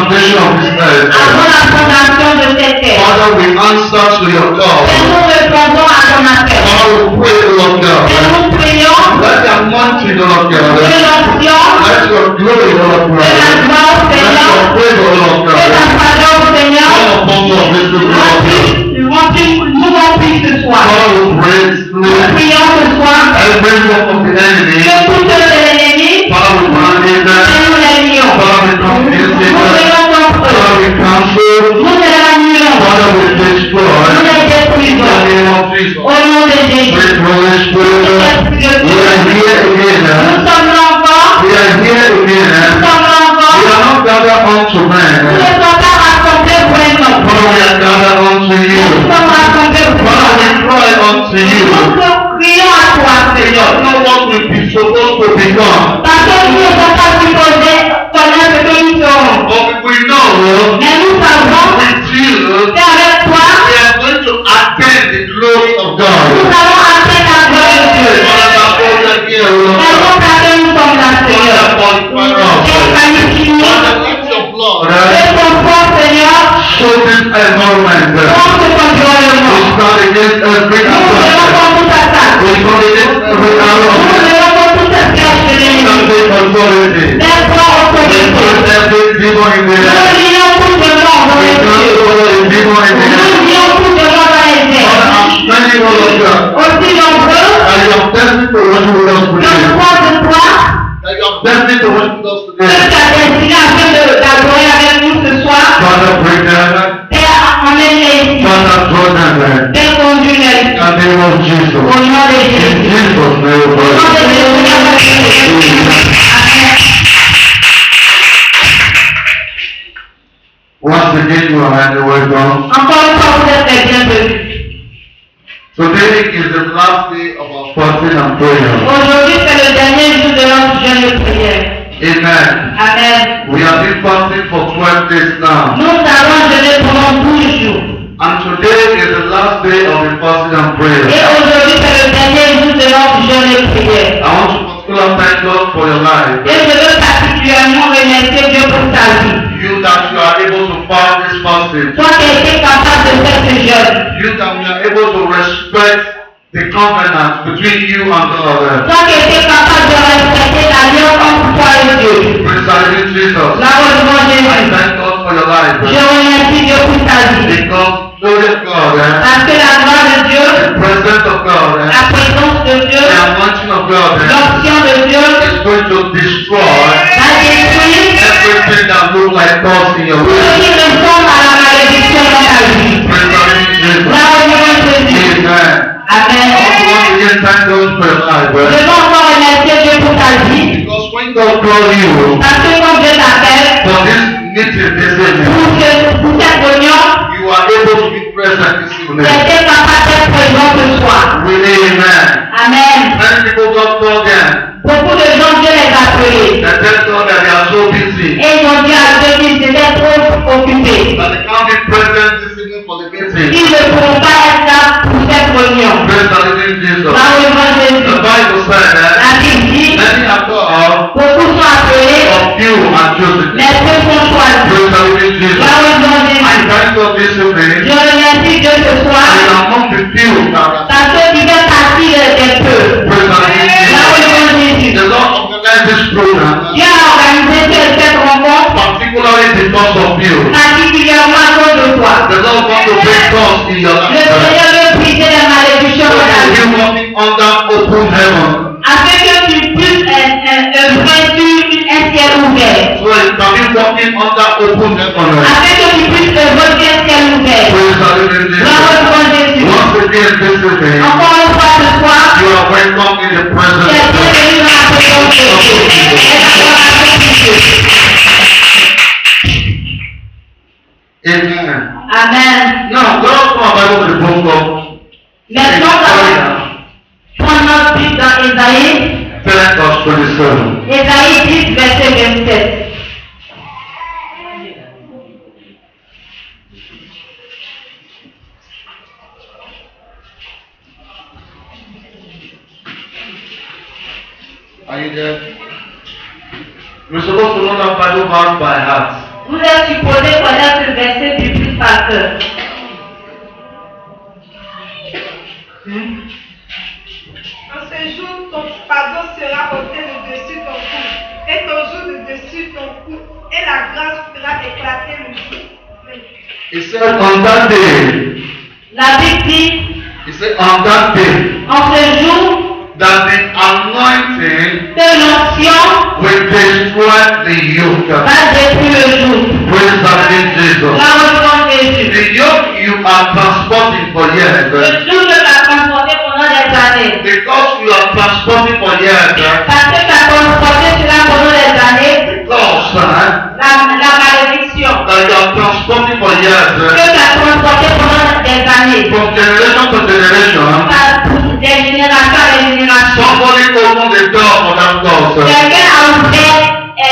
foundation of this earth, avant la fondation de cette terre. Father, we answer to your call. Père, nous répondons à ton appel. Father, we pray, Lord God. Père, nous prions Let the anointing, Lord que God. l'onction, Let your glory, Lord que la God. gloire au Let Seigneur, your favor, Lord que la God. faveur au Seigneur, Come upon your business, Lord God. nous remplisse ce soir. Father, we pray, Nous Lord, prions ce soir every work of the enemy, que toute œuvre de l'ennemi, Father, we bind it. nous l'annions. Father, we come against Nous it. venons contre eux. Father, we cancel. Nous les annulons. Father, we destroy. Nous les In the détruisons. name of Jesus. Au nom de Jésus. Great Holy Spirit, we are here again. Nous sommes là encore. We are here Nous again. sommes là We encore. are not gathered unto Nous man. ne sommes pas rassemblés pour un homme. Father, we are gathered unto Nous you. sommes rassemblés pour Father, un we homme. cry unto you. Nous crions à toi, We Seigneur. don't know what we be supposed to become. Parce que nous ne sommes pas supposés connaître ce que nous sommes. But we know Mais nous savons with Jesus, qu'avec toi, we are going to attain the glory of nous God. allons atteindre la gloire de Dieu. Father, that's all that we are, Lord C'est God. pour ça que nous sommes là, Seigneur. Father, qualify us. Et qualifie-nous. Father, let your blood Et ton foi, Seigneur, show this environment. contre ton We environnement. stand against every Nous venons attack. contre toute attaque. We stand against every Nous arrow. venons contre toute flèche de l'ennemi. Every authority. Lève-toi au We sommet. put every demon in the Nous air. lions tout le monde dans We les cieux. cancel every demon in the Nous air. lions tout le monde dans les Father, airs. I'm standing all of God. Aussi nombreux And you have destined to worship with us que nous today. crois de toi, That you have destined to worship with us que today. tu as destiné afin d'adorer avec nous ce soir. Father, bring them. Père, emmène-les ici. Father, draw them. Père, conduis-les. In the name of Jesus. Au nom de In Jésus. Jesus' name, Au nom de Lord. Jésus. Amen. Once again, you are highly welcome. Encore une fois, vous êtes les bienvenus. Today is the last day of our fasting and prayer. Aujourd'hui, c'est le dernier jour de notre jeûne de prière. Amen. Amen. We have been fasting for 12 days now. Nous allons jeûner pendant 12 jours. And today is the last day of the fasting and Et prayer. aujourd'hui, c'est le dernier jour de notre jeûne de prière. I want to particularly thank God for your life. Et je veux particulièrement remercier Dieu pour ta vie. You that you are able to fast this fasting. Toi qui as été capable de faire ce jeûne. You that we are able to respect the covenant between you and God. Toi qui as été capable de respecter l'alliance entre toi et Dieu. Praise the Lord Jesus. La devant I Jésus. thank God for your life. Je remercie Dieu pour ta vie. Because glory of God, Parce que la gloire de Dieu, the presence of God, la présence de Dieu, the anointing of God l'onction de Dieu is going to destroy va détruire everything that looks like us in your tout ce way. qui ressemble à la malédiction dans ta vie. Praise the Lord Jesus. La devant Jésus. Amen. Amen. Once again, thank God for your life. Je veux encore remercier Dieu pour ta vie. Because when God calls you Parce que quand Dieu t'appelle for this meeting this evening, pour cette réunion, you are able to be present this tu evening. as été capable d'être présent ce soir. Really, amen. Amen. Many people God called them. Beaucoup de gens, Dieu les a appelés. They tell God that they are so busy Et ils ont dit à Dieu qu'ils étaient trop occupés. that they can't be present this evening for the meeting. Ils ne pourront pas être là pour cette réunion. Praise the living Jesus. Là où ils vont The Jésus. Bible said that La Bible dit, many are called, beaucoup sont appelés, but few are chosen. mais peu sont choisis. Praise the living Jesus. Là où ils vont I Jésus. thank God this evening. Je remercie Dieu ce soir. And among the few that are Parce que tu fais partie des peu. praise the living Là où ils Jesus. vont Jésus. The Lord organized this program Dieu a organisé cette rencontre particularly because of you. particulièrement à cause de toi. The Lord wants to break doors in your Le life. Seigneur veut briser les malédictions So de ta that vie. you walking under open heaven. Afin que tu puisses œuvrer sur un ciel ouvert. So you can be walking under open heaven. Afin que tu puisses œuvrer sur un ciel ouvert. Praise the living Là où Jesus. ils vont Jésus. Once again this evening, Encore une fois ce soir, you are welcome in the tu presence es of God. bienvenu dans la présence de Dieu. Et d'avoir avec Dieu. Amen. Amen. Now, let us come Bible to the book of Maintenant, Isaiah, prends notre Bible dans Ésaïe. verse 27. Ésaïe 10, verset 27. Are you there? We're supposed to know that Bible verse by heart. Vous êtes supposé connaître ce verset du plus par cœur. En ce jour, ton pardon sera ôté de dessus ton cou, et ton jour de dessus ton cou, et la grâce fera éclater le jour. He said on that day, La Bible dit, he said on that day, en ce jour, that the anointing que l'onction will destroy the yoke. va détruire le jour. Praise the living Jesus. La reverence Jésus. The yoke you are transporting for years, Le jour que tu as transporté pendant des années. because you are transporting for years, Parce que tu as transporté cela pendant des années. because La malédiction. that you are transporting for Que years, tu as transporté pendant des années. from generation to generation, Des générations à des générations. somebody open the door for that cause. Quelqu'un a ouvert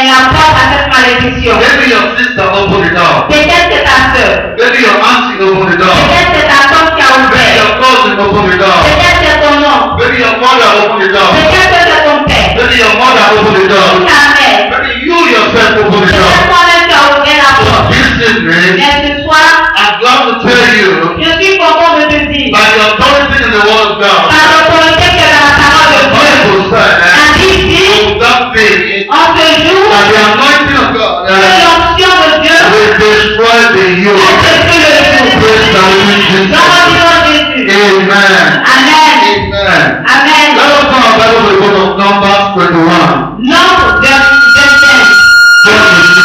la porte à cette malédiction. Maybe your sister opened the door. Peut-être c'est ta soeur. Maybe your auntie opened the door. Peut-être c'est ta tante qui a Maybe ouvert. your cousin opened the door. Peut-être c'est ton oncle. Maybe your mother opened the door. Peut-être c'est ton père. Maybe your mother opened the Ou door. ta mère. Maybe you yourself opened the door. Peut-être toi-même tu as ouvert la porte. This evening, Mais ce soir, I'm glad to tell you, je suis content de te dire, by the authority in the word of God, par l'autorité que dans la parole the de Dieu, Bible said, la Bible dit, on that day, en ce jour, that the anointing of God que l'onction de Dieu will destroy the a yoke. détruit le jour. Praise the living Jesus. Dans le nom de Jésus. Amen. Amen. Amen. Amen. Let us turn our Bible to the book of Numbers 21. Nombre 25, Genesis 1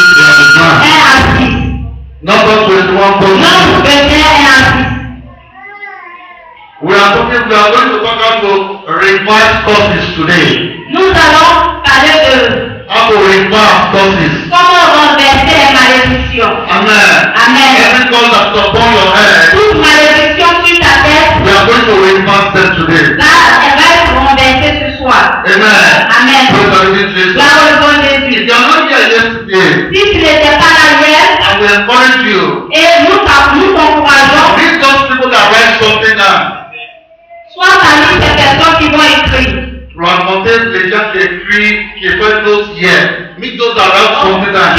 21. à 6. Numbers 21, verse 2. Nombre 21, 1 à 6. We are going to talk about revised courses today. Nous allons parler de How to reverse courses. comment renverser les malédictions. Amen. Amen. Every cause that's upon your head, Toute malédiction sur ta tête, we are going to reverse them today. là, elle va être renversée ce soir. Amen. Amen. Praise the living Jesus. Là, on le voit If Jésus. you are not here yesterday, Si tu n'étais pas là hier, I will encourage you. et nous t'encourageons, Read those people that write something down. sois parmi ces personnes qui vont écrire. Raconter les gens qui écrivent, qui font d'autres hier. Meet those that write something down.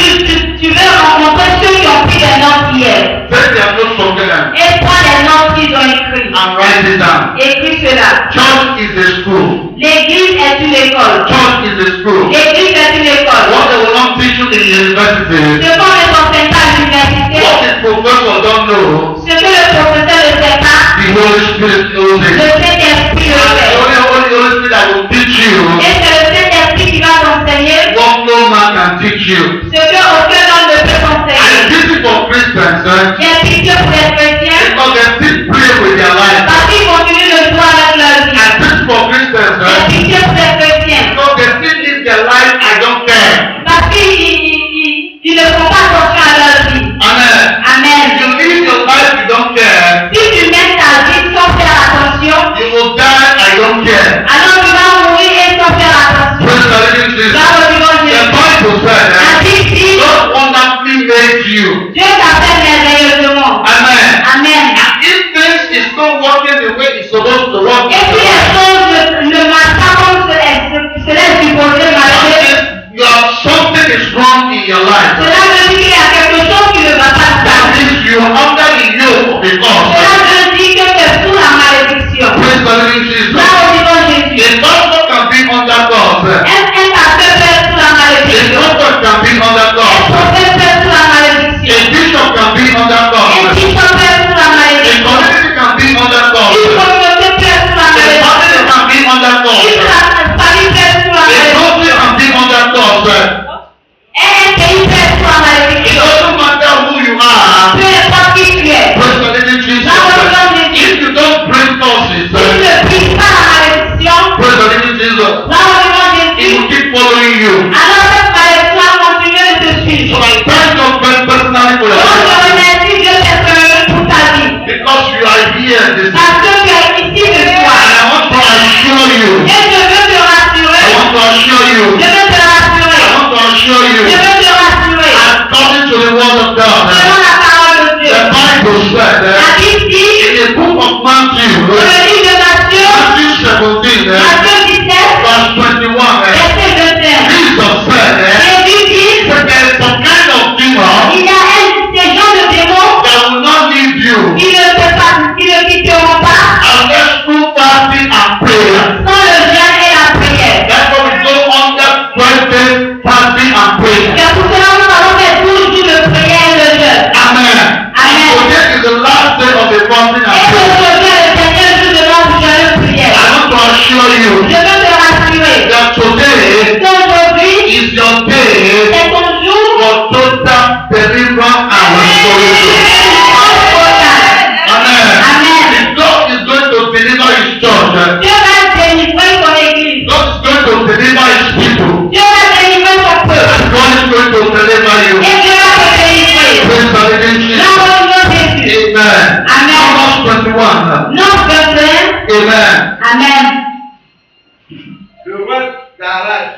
Tu veux rencontrer ceux qui ont pris des notes hier. Take their notes from them Et prends les notes qu'ils ont écrites. and write it down. Écris cela. Church is a school. L'église est une école. Church is a school. L'église est une école. What they will not teach you in university, Ce qu'on ne t'enseigne pas à l'université, what the professor don't know, ce que le professeur ne sait pas, the Holy Spirit knows le it. Saint-Esprit le And the fait. Holy Spirit that will teach you Et c'est le Saint-Esprit qui va t'enseigner what no man can teach you. ce que aucun homme ne peut And t'enseigner. this is for Christians, J'ai pitié pour les chrétiens because they still pray with their life. parce qu'ils continuent le droit avec leur vie. And this is for Christians, J'ai pitié pour les chrétiens because they still live their life, I don't care. parce qu'ils ne font pas attention à leur vie. Amen. Amen. If you live your life, you don't care. Si tu mets ta vie sans faire attention, You will die, I don't care. alors tu vas mourir et sans faire attention. Praise the living Jesus. Là, on dit, The Bible said la that Bible dit, God wonderfully made you. Dieu t'a fait merveilleusement. Amen. Amen. And if things is not working the way it's supposed to work, Et si les choses ne marchent pas comme cela est supposé marcher, something is wrong in your life. cela veut dire qu'il y a quelque chose qui ne va pas se That passer. means you are under the yoke of the Cela curse. veut dire que tu es sous la malédiction. Praise the living Jesus. Là, au niveau de Jésus, A pastor can be under curse. un pasteur peut être sous la A malédiction. prophet can be under Un curse. prophète peut être sous la A malédiction. bishop can be under Un curse. bishop peut être sous la A malédiction. community can be under Une curse. communauté peut être sous la A family malédiction. can be under Une curse. famille peut être sous la A malédiction. country can be under curse. Et un pays peut être sous la It malédiction. doesn't matter who you are. Peu importe qui tu fasting and prayer. C'est pour cela que nous allons faire 12 jours de prière et de jeûne. Amen. Amen. Today is the last day of the fasting and Et prayer. aujourd'hui est le dernier jour de notre jeûne de prière. I want to assure you Je veux te rassurer that today qu'aujourd'hui, is your day c'est ton jour for total deliverance and restoration. Amen. Amen. If God is going to deliver his church, Dieu va délivrer ton église. God is going to deliver his people. Dieu va délivrer ton peuple. And God is going to deliver you. Et Dieu va te délivrer. Praise the living Dans Jesus. le nom de Jésus. Amen. Amen. Numbers 21. Non, Dieu. Amen. Amen. Le roi d'Arad,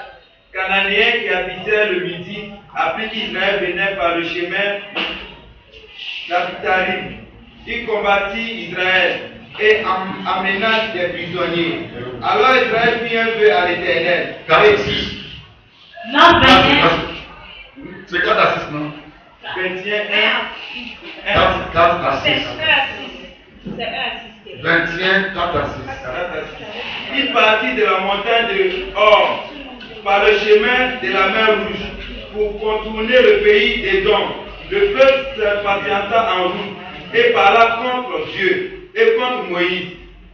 cananéen qui habitait le Midi, apprit qu'Israël venait par le chemin d'Abitarim. Il combattit Israël et amena des prisonniers. Alors Israël fit un vœu à l'Éternel. Non, 21. C'est 4 à 6, non? 21, 4 à 6. C'est 1 à 6. 21, 4 à 6. Il partit de la montagne de Or par le chemin de la mer Rouge pour contourner le pays d'Édom. Le peuple se patienta en route et parla contre Dieu et contre Moïse.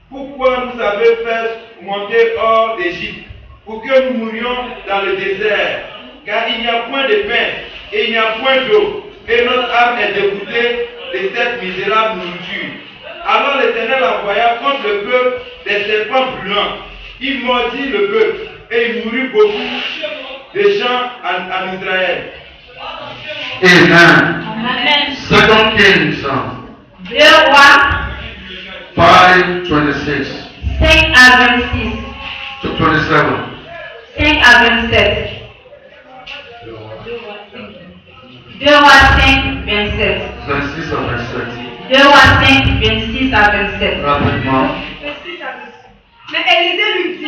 Pourquoi nous avez fait monter hors d'Égypte pour que nous mourions dans le désert? Car il n'y a point de pain et il n'y a point d'eau, et notre âme est dégoûtée de cette misérable nourriture. Alors l'Éternel envoya contre le peuple des serpents brûlants. Il mordit le peuple et il mourut beaucoup de gens en Israël. Amen. Amen. 2 Kings 2 Rois 5:26 5 à 26. to 27. 5 à 27. 2 Rois 5, 27. 26 à 27. 2 Rois 5, 26 à 27. Rapidement. Mais Élisée lui dit,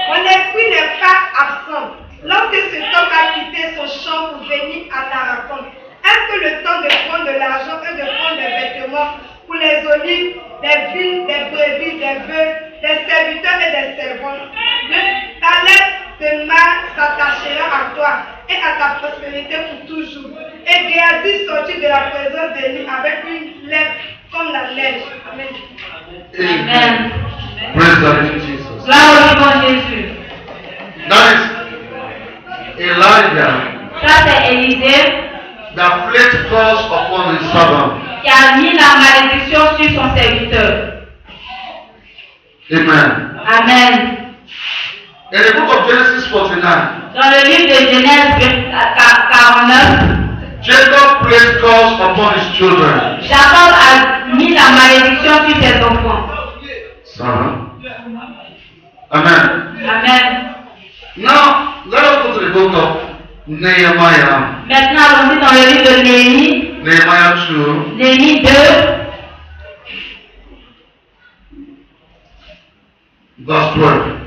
mon esprit n'est pas absent. Lorsque cet homme a quitté son champ pour venir à ta rencontre, est-ce que le temps de prendre de l'argent et de prendre des vêtements pour les olives, des vignes, des brebis, des bœufs, des serviteurs et des servantes, ta lettre de main s'attachera à toi et à ta prospérité pour toujours. Et Géasi sortit de la présence d'Élie avec une lèvre comme la neige. Amen. Amen. Praise the living Jesus. Gloire au nom de Jésus. That is Elijah Ça, c'est Élisée that placed curse upon his servant. qui a mis la malédiction sur son serviteur. Amen. Amen. In the book of Genesis 49, Dans le livre de Genèse 49, Jacob placed curse upon his children. Jacob a mis la malédiction sur ses enfants. Son. Amen. Amen. Now, let us go to the book of Nehemiah. Maintenant, allons-y dans le livre de Néhémie, Nehemiah 2, Néhémie 2, verse 12.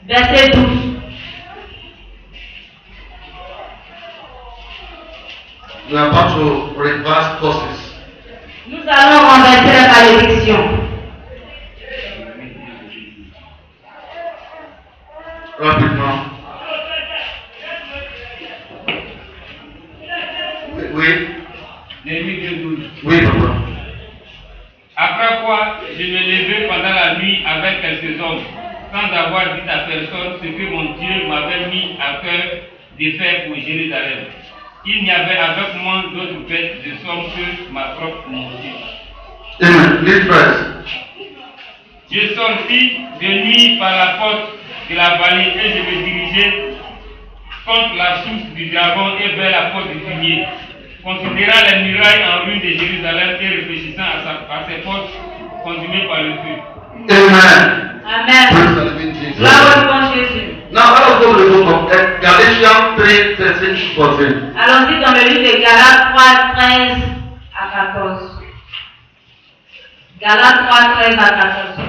verset 12. We are about to reverse curses. Nous allons renverser la malédiction. Rapidement. Oui, Néhémie 2:12. oui, papa. Après quoi, je me levai pendant la nuit avec quelques hommes, sans avoir dit à personne ce que mon Dieu m'avait mis à cœur de faire pour Jérusalem. Il n'y avait avec moi d'autre bête de somme que ma propre monture. Amen. Lead first. Je sortis de nuit par la porte de la vallée et je me dirigeai contre la source du dragon et vers la porte du fumier. Considérant les murailles en ruine de Jérusalem et réfléchissant à ses portes consumées par le feu. Amen. Amen. Praise the living Jesus. Gloire au nom de Jésus. Now let us go to the book of Galatians 3, 13 to 14. Allons-y dans le livre de Galates 3, 13 à 14. Galates 3, 13 à 14.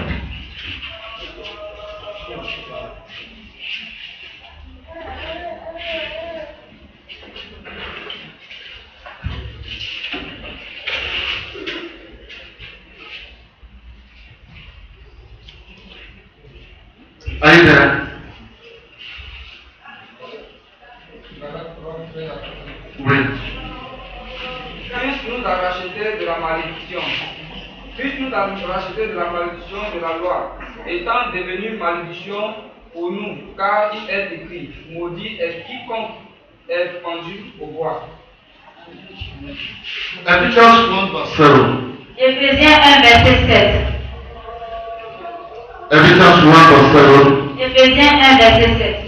Are you there? Oui. Christ nous a rachetés de la malédiction. Christ nous a rachetés de la malédiction de la loi, étant devenu malédiction pour nous, car il est écrit, maudit est quiconque est pendu au bois. Ephesians 1 verse 7. Éphésiens 1, verset 7. Ephesians 1 verse 7. Éphésiens 1, verset 7.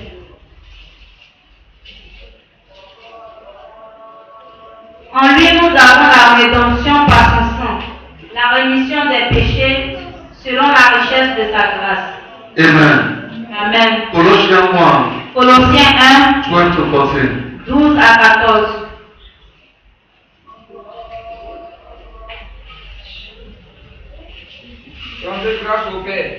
En lui, nous avons la rédemption par son sang, la rémission des péchés selon la richesse de sa grâce. Amen. Amen. Colossians 1, Colossiens 1, 12 to 14. 12 à 14. Rendez grâce au Père,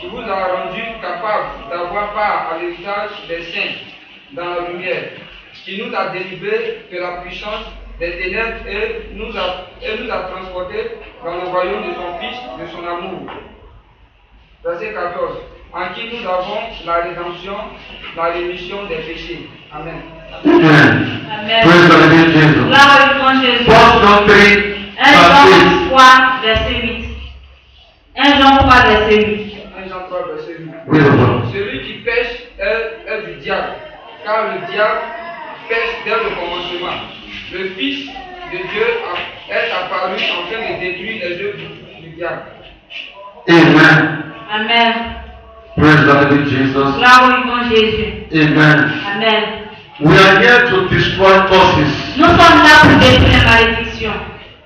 qui vous a rendu capable d'avoir part à l'héritage des saints dans la lumière, qui nous a délivrés de la puissance des ténèbres et nous a transportés dans le royaume de son Fils, de son amour. Verset 14. En qui nous avons la rédemption, la rémission des péchés. Amen. Amen. Amen. Praise the living Jesus. Gloire au grand Jésus. 1 John 3 1 Jean 3, verset 8. 1 Jean 3, verset 8. 1 Jean 3, verset 8. Oui, papa. Celui qui pêche est du diable, car le diable pêche dès le commencement. Le Fils de Dieu est apparu afin de détruire les œuvres du diable. Amen. Amen. Praise the living Jesus. Gloire au grand Jésus. Amen. Amen. We are here to destroy curses. Nous sommes là pour détruire les malédictions.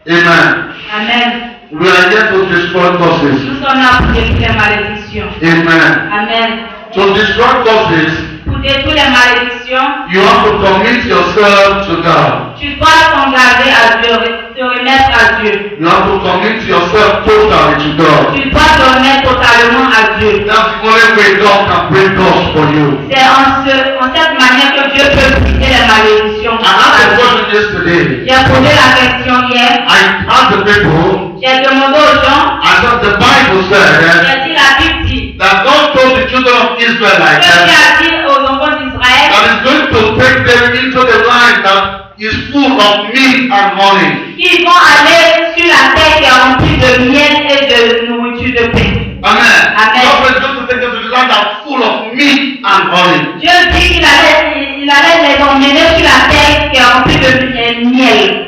Amen. Amen. We are here to destroy curses. Nous sommes là pour détruire les malédictions. Amen. Amen. To destroy curses, Pour détruire les malédictions, you have to commit yourself to God. tu dois t'engager à Dieu, te remettre à Dieu. You have to commit yourself totally to God. Tu dois te remettre totalement à Dieu. That's the only way God can break doors for you. C'est en cette manière que Dieu peut briser les malédictions. I asked a question yesterday. J'ai posé la question hier. I asked the people, J'ai demandé aux gens. I said the Bible said J'ai dit la Bible dit. that God told the children of Israel like Dieu that, a dit aux enfants d'Israël. that is going to take them into the land that is full of meat and honey. Ils vont aller sur la terre qui est remplie de miel et de nourriture de paix. Amen. Amen. God is going to take them to the land that's full of meat and honey. Dieu dit qu'il allait les emmener sur la terre qui est remplie de miel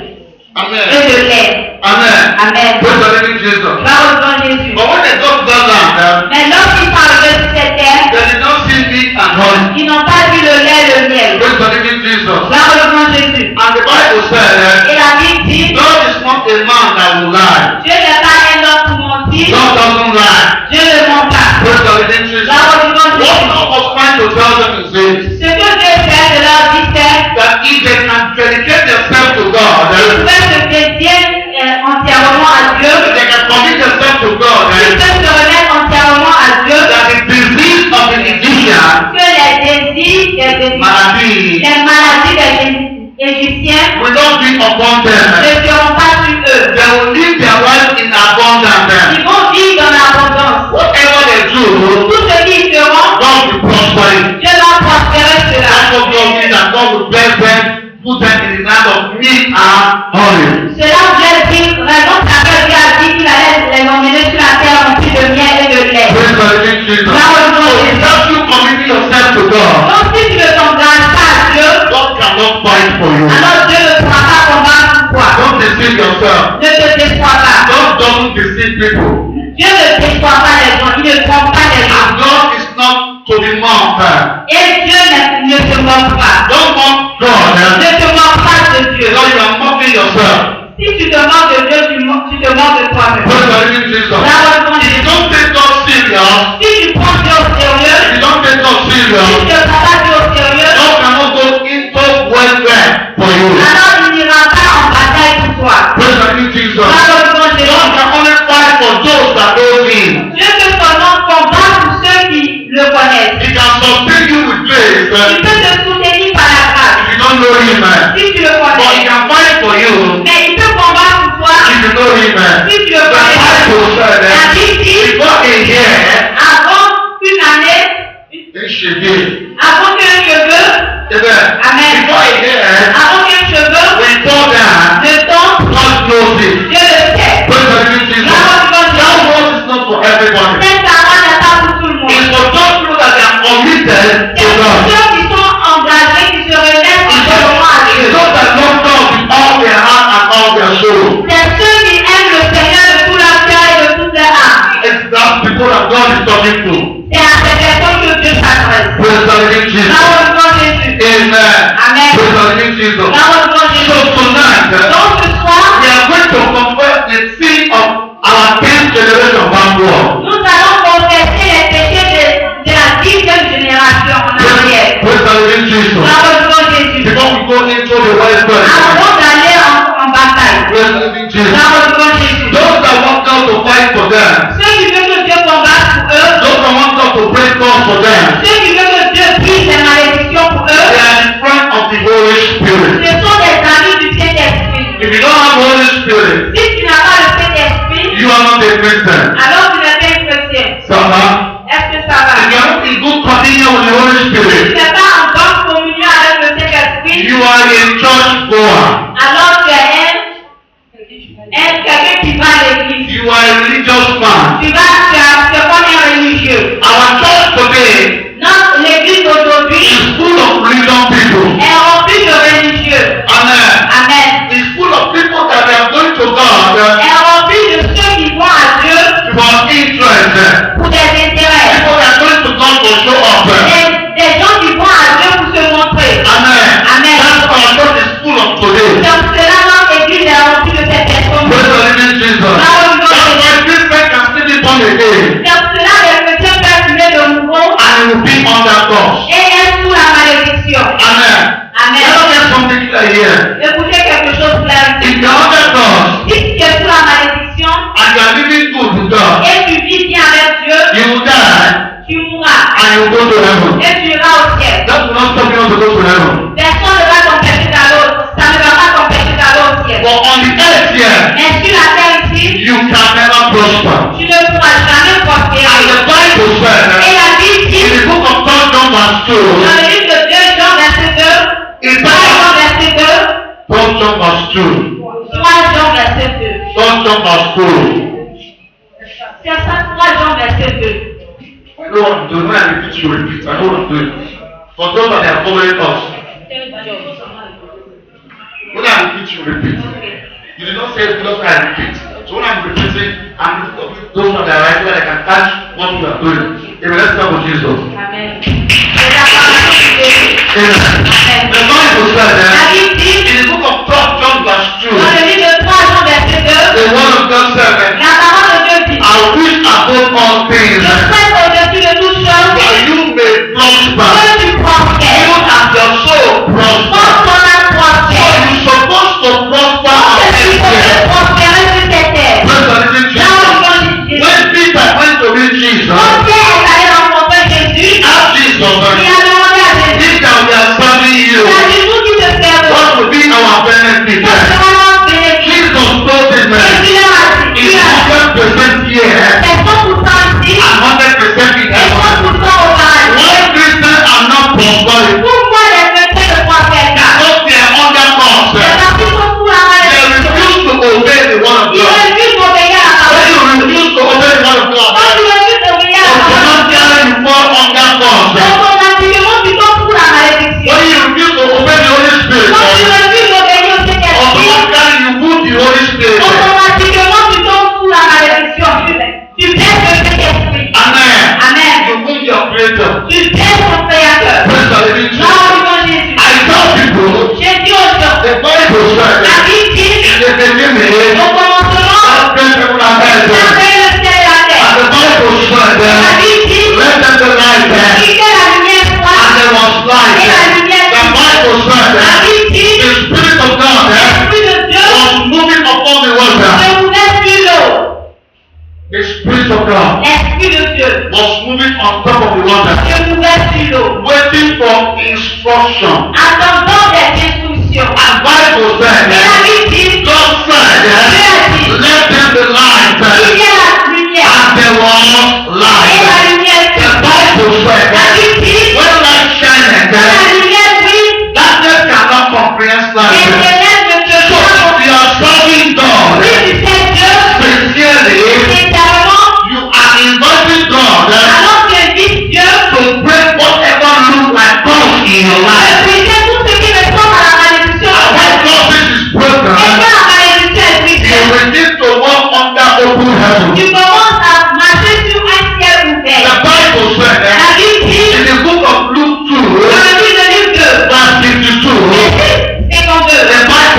Amen. et de lait. Amen. Amen. Praise the living Jesus. Gloire au grand Jésus. But when they got to that land, Mais lorsqu'ils sont arrivés sur cette terre, they did not see meat and honey. ils n'ont pas vu le lait et le miel. Praise the living Jesus. Gloire au grand Jésus. And the Bible said, Et la Bible dit, God is not a man that will lie. Dieu n'est pas un homme pour mentir. God doesn't lie. Dieu ne ment pas. Praise the living Jesus. Gloire au grand What Jésus. God was trying to tell them is this, Ce que Dieu fait de leur vie, c'est that if they can dedicate themselves to God, qu'ils peuvent se dédier entièrement à Dieu. if they can commit themselves to God, Ils peuvent se remettre entièrement à Dieu. that the disease of the Egyptian Que les désirs, les maladies maladies des Égyptiens will not be upon them. ne seront pas sur eux. They will live their life in abundance. Ils vont vivre dans l'abondance. Whatever they do, Tout ce qu'ils feront, God will prosper it. Dieu va prospérer cela. That's what God means, that God will bless them, put them in the land of meat and honey. Cela veut dire, raison pour laquelle Dieu a dit qu'il allait les emmener sur la terre remplie de miel et de lait. Praise the living Jesus. So without you committing yourself to God, Donc si tu ne t'engages pas à Dieu, God cannot fight for you. alors Dieu ne pourra pas combattre pour toi. Don't deceive yourself. Ne te déçois pas. God doesn't deceive people. Dieu ne déçoit pas les gens, il ne trompe pas les gens. And God is not to be mocked. Et Dieu ne se moque pas. Don't mock God. Ne te moque pas de Dieu. Because you are mocking yourself. Si tu te moques de Dieu, tu te moques de toi-même. Praise the living Jesus. If you don't take God serious, Si tu prends Dieu au sérieux, if you don't take God si tu serious, ne prends pas Dieu au sérieux, God cannot go into warfare for you. alors il n'ira pas en bataille pour toi. Praise the living Jesus. Malheureusement, God can only fight for those that know Him. Dieu peut seulement combattre pour ceux qui le connaissent. He can sustain you with grace Il peut te soutenir par la grâce. if you don't know Him. Si tu le But He connais. can fight for you Mais il peut combattre pour toi if you know Him. si tu le The connais. Bible said La Bible dit, before a year, avant une année, it should be. avant qu'un cheveu, Amen. Amen. Before a year, battle. Avant d'aller en bataille. Praise the living Jesus. Dans le nom de Jésus. Those that want God to fight for them, Ceux qui veulent que Dieu combatte pour eux, those that want God to break doors for them, ceux qui veulent que Dieu brise les malédictions pour they eux, are in front of the Holy Spirit. ce sont des amis du Saint-Esprit. If you don't have Holy Spirit, Si tu n'as pas le Saint-Esprit, you are not a Christian. alors tu n'es pas un chrétien. Ça va? Est-ce que ça va? If you are not in good communion with the Holy Si tu Spirit, n'es pas en bonne communion avec le Saint-Esprit, you are a church goer. alors tu es quelqu'un qui va à l'église. You are a religious man. Tu es comme un religieux. Our church today Non, l'église d'aujourd'hui is full of religious people. est remplie de religieux. Amen. Amen. It's full of people that are going to God Est remplie de ceux qui vont à Dieu for interest. pour des intérêts. People that are going to God to show up. Des gens qui vont à Dieu pour se montrer. Amen. Amen. That's what our church is full of today. Donc cela, notre église est remplie de ces personnes. Praise the living Jesus. That's why Christians can still be born again Donc cela, les chrétiens peuvent tuer de nouveau and will be under God. et être sous la malédiction. Amen. Amen. Let us get something clear here. Écoutez quelque chose clair. If you are under God Si tu es sous la malédiction and you are living good with God, et tu vis bien avec Dieu, you will die tu mourras and you will go to heaven. et tu iras au ciel. That will not stop you to go to heaven. Personne ne va t'empêcher d'aller au ciel. Ça ne va pas t'empêcher d'aller au ciel. But on the earth here, Mais sur la terre ici, you can never prosper. tu ne pourras jamais And prospérer. the Bible Et says la Bible in dit, the book of John verse 2, dans le livre de 2 Jean verset 2, in 3 Jean verset 2, 1 John verse 2, 3 Jean verset 2. 1 John verse 2. C'est ça, 3 Jean verset 2. I don't want to do it. When I repeat, you repeat. I don't want to do it. For those that are following us, when I repeat, you repeat. You did not say it because I repeat. So when I'm repeating, I'm those that are right so that I can catch what you are doing. Amen. Let's start with Jesus. Amen. C'est la parole de Dieu. Amen. The Bible says La that Bible dit, in the book of John verse 2, dans le livre de 3 Jean verset 2, the word of God says that la parole de Dieu dit, I wish above all things je souhaite au-dessus de toutes choses that you may prosper, que tu prospères. even as your soul prospers. Quand ton âme So prospère, you're supposed to prosper je on suis pour earth. prospérer sur cette terre. Praise the living Là où Jesus. ils vont dire, When Peter went to meet Jesus, quand Pierre est allé rencontrer Jésus, he asked Jesus, il a demandé à Jésus, if that we are serving you, il a dit, nous qui te servons, what will be our benefit? quel sera notre bénéfice? Jesus told him, Jésus leur a dit, it's 100% here c'est 100% ici and 100% in et heaven. 100% au paradis. Why Christians are not prospering? Pourquoi les chrétiens ne prospèrent pas? Because they are under C'est God. parce qu'ils sont sous la They malédiction. refuse to obey the word of Ils God. refusent d'obéir à la When parole. you refuse to obey the word of God, Quand tu refuses d'obéir à la parole, automatically you fall under God. automatiquement tu tombes sous la malédiction. When you refuse to obey the Holy Spirit, Quand tu refuses d'obéir au Saint-Esprit, automatically you wound the Holy Spirit. automatiquement tu tombes sous la malédiction. Tu blesses le Saint-Esprit. Amen. Amen. You wound your Creator. Tu blesses ton Créateur. Praise the living Là Jesus. où ils vont Jésus. I tell people, J'ai dit aux gens, the Bible says, la Bible dit, in the beginning, au commencement, God created heaven and il a earth. créé le ciel et la And terre. the Bible said, La Bible dit, let them be light there. il fait la lumière And soit, there was light. et la lumière The soit. Bible said, La Bible dit, the Spirit of God l'Esprit de Dieu was moving upon the water. se mouvait sur l'eau. The Spirit of God L'Esprit de Dieu was moving on top of the water, se mouvait sur l'eau. waiting for instruction. Attendant des instructions. And Bible Et la said, Bible dit, God said, let them be light. il y a la lumière. And there was Et la light. lumière The brille. Bible said, La Bible dit, when light shined, la lumière brille, darkness cannot comprehend les light. ténèbres ne te So voient if you are serving God pas. Si tu sais Dieu, sincerely, sincèrement, you are inviting God alors tu invites Dieu to break whatever looks like God in your de life. briser tout ce qui ressemble à la malédiction. And when God is Et broken, quand la malédiction est you brisée, will need to walk under open heaven. tu commences à marcher sur un ciel The ouvert. Bible said La Bible dit, in the book of Luke 2, dans le livre de Luc 2, verse 52, verset 52, the Bible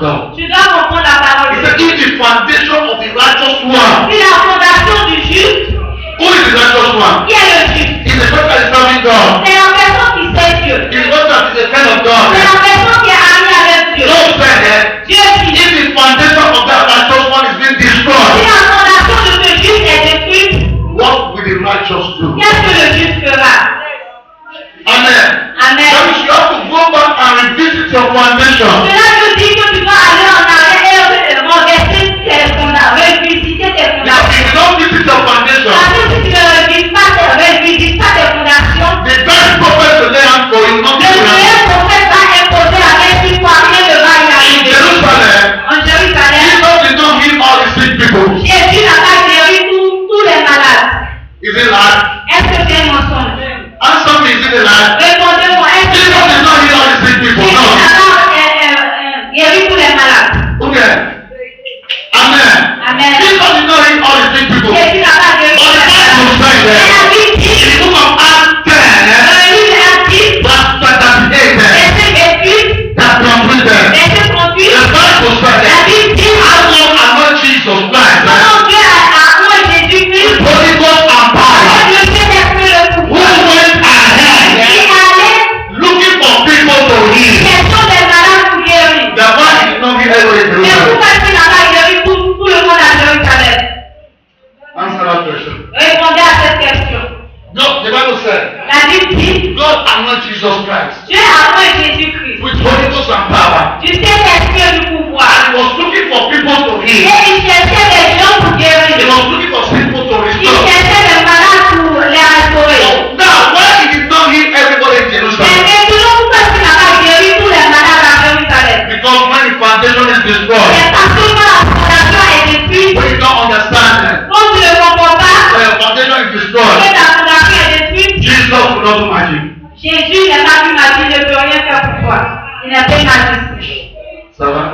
God. Tu dois comprendre la parole He de said, Dieu. if the foundation of the righteous one, Si la fondation du juste, who is the righteous one? qui est le juste? Is the person that is serving God. C'est la personne qui sait Dieu. Is the person that is a friend of God. C'est la personne qui est amie avec Dieu. Job said that Dieu dit, if the foundation of that righteous one is being si destroyed, la fondation de ce juste est détruite, what will the righteous do? qu'est-ce que le juste fera? Amen. Amen. So you have to go back and revisit your foundation. Cela veut dire que tu dois aller en arrière et revisiter tes fondations. Because if you don't visit your foundation, Parce que si tu ne revises pas tes fondations, the best prophet to lay hands for you not le to meilleur prophète va imposer avec lui quoi, rien ne va y In arriver. Jerusalem, En Jérusalem, Jesus did not heal all the sick people. Jésus n'a pas guéri tous les malades. Is it lie? Est-ce que c'est un mensonge? Answer me, is it a lie? Répondez-moi, est-ce que Jesus did not heal all the sick people. Jésus No. n'a pas guéri tous les malades? Okay. Amen. Amen. Jesus did not heal all the sick people. Jésus n'a pas guéri tous But les the Bible malades. says Mais la that Bible dit, in the book of Acts 10, le livre Acte 10, verse 38, verset 28, that concluded. verset 38, The Bible said la that Bible dit, how long anoint Jesus Christ comment Dieu a oint Jésus-Christ with Holy Ghost and power, avec le Saint-Esprit le who pouvoir. went Il ahead allait looking for people to heal. chercher des malades pour guérir. The why he did not heal everybody in Mais Jerusalem. pourquoi est-ce qu'il n'a pas guéri tout le monde à Jérusalem? Answer that question. Répondez à cette question. No, the Bible said La Bible dit, God anointed Jesus Christ Dieu a oint Jésus-Christ with Holy Ghost and power. du Saint-Esprit et du pouvoir. And he was looking for people to Et heal. il cherchait des gens pour He guérir. was looking for people to Il restore. cherchait des malades pour les restaurer. So now, why he did not heal everybody in Mais Jerusalem? maintenant, pourquoi est-ce qu'il n'a pas guéri tous les malades à Jérusalem? Because when the foundation is destroyed, C'est parce que quand la fondation est détruite, when you don't understand it, quand tu ne comprends pas when your foundation is que destroyed, la fondation est détruite, Jesus will not do magic. Jésus n'est pas plus magique, il ne peut rien faire pour toi. Il n'est pas magicien. Ça va?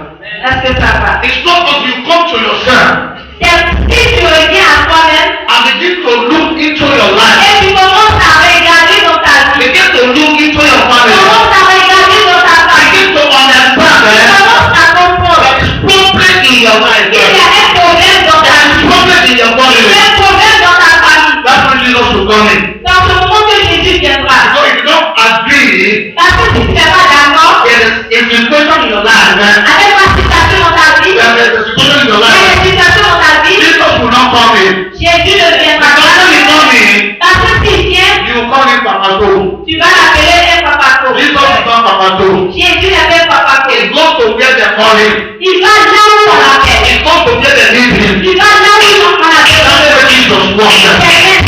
Est-ce que ça va? It's not that you come to yourself Si tu reviens à toi-même and begin to look into your life, et tu commences à regarder dans ta vie, begin to look into your tu family, commences à regarder dans ta famille, begin to understand tu commences à comprendre there is problem in your life. qu'il y a un problème dans ta There is vie, problem in your il y body. a un problème dans ta famille. That's when Jesus will come in. Dans ce moment que Jésus viendra, So if you don't agree, parce que si tu n'es pas d'accord there is a situation in your life, avec ma situation dans ta vie, there is a situation in your il y a life, des situations dans ta vie, Jesus will not come in. Jésus ne viendra Because when he pas. come in, Parce que s'il vient, you will call him Papa Joe. tu vas l'appeler un papato. Jesus is not Papa Joe. Jésus n'est pas papato. He goes to where they call him. Il va là où on l'appelle. He goes to where they need him. Il va là où on That's l'appelle. where Jesus walks. And if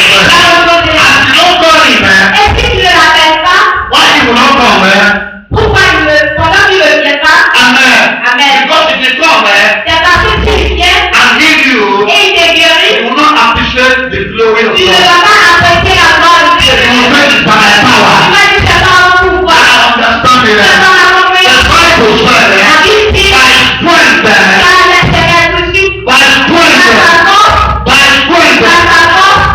you don't call him, Et si tu ne l'appelles pas, why he will not come? pourquoi pendant qu'il ne vient pas? Amen. Amen. Because if he come C'est parce que s'il vient and heal you, et il te you guérit, will not appreciate the glory of tu ne God. vas pas apprécier la gloire de Dieu. You will make it by my Tu power. vas dire c'est pas un pouvoir. I understand C'est it. pas la The compréhension. Bible said, La Bible dit, by strength, par l'intérêt aussi, by strength, par la force, by strength, par la force,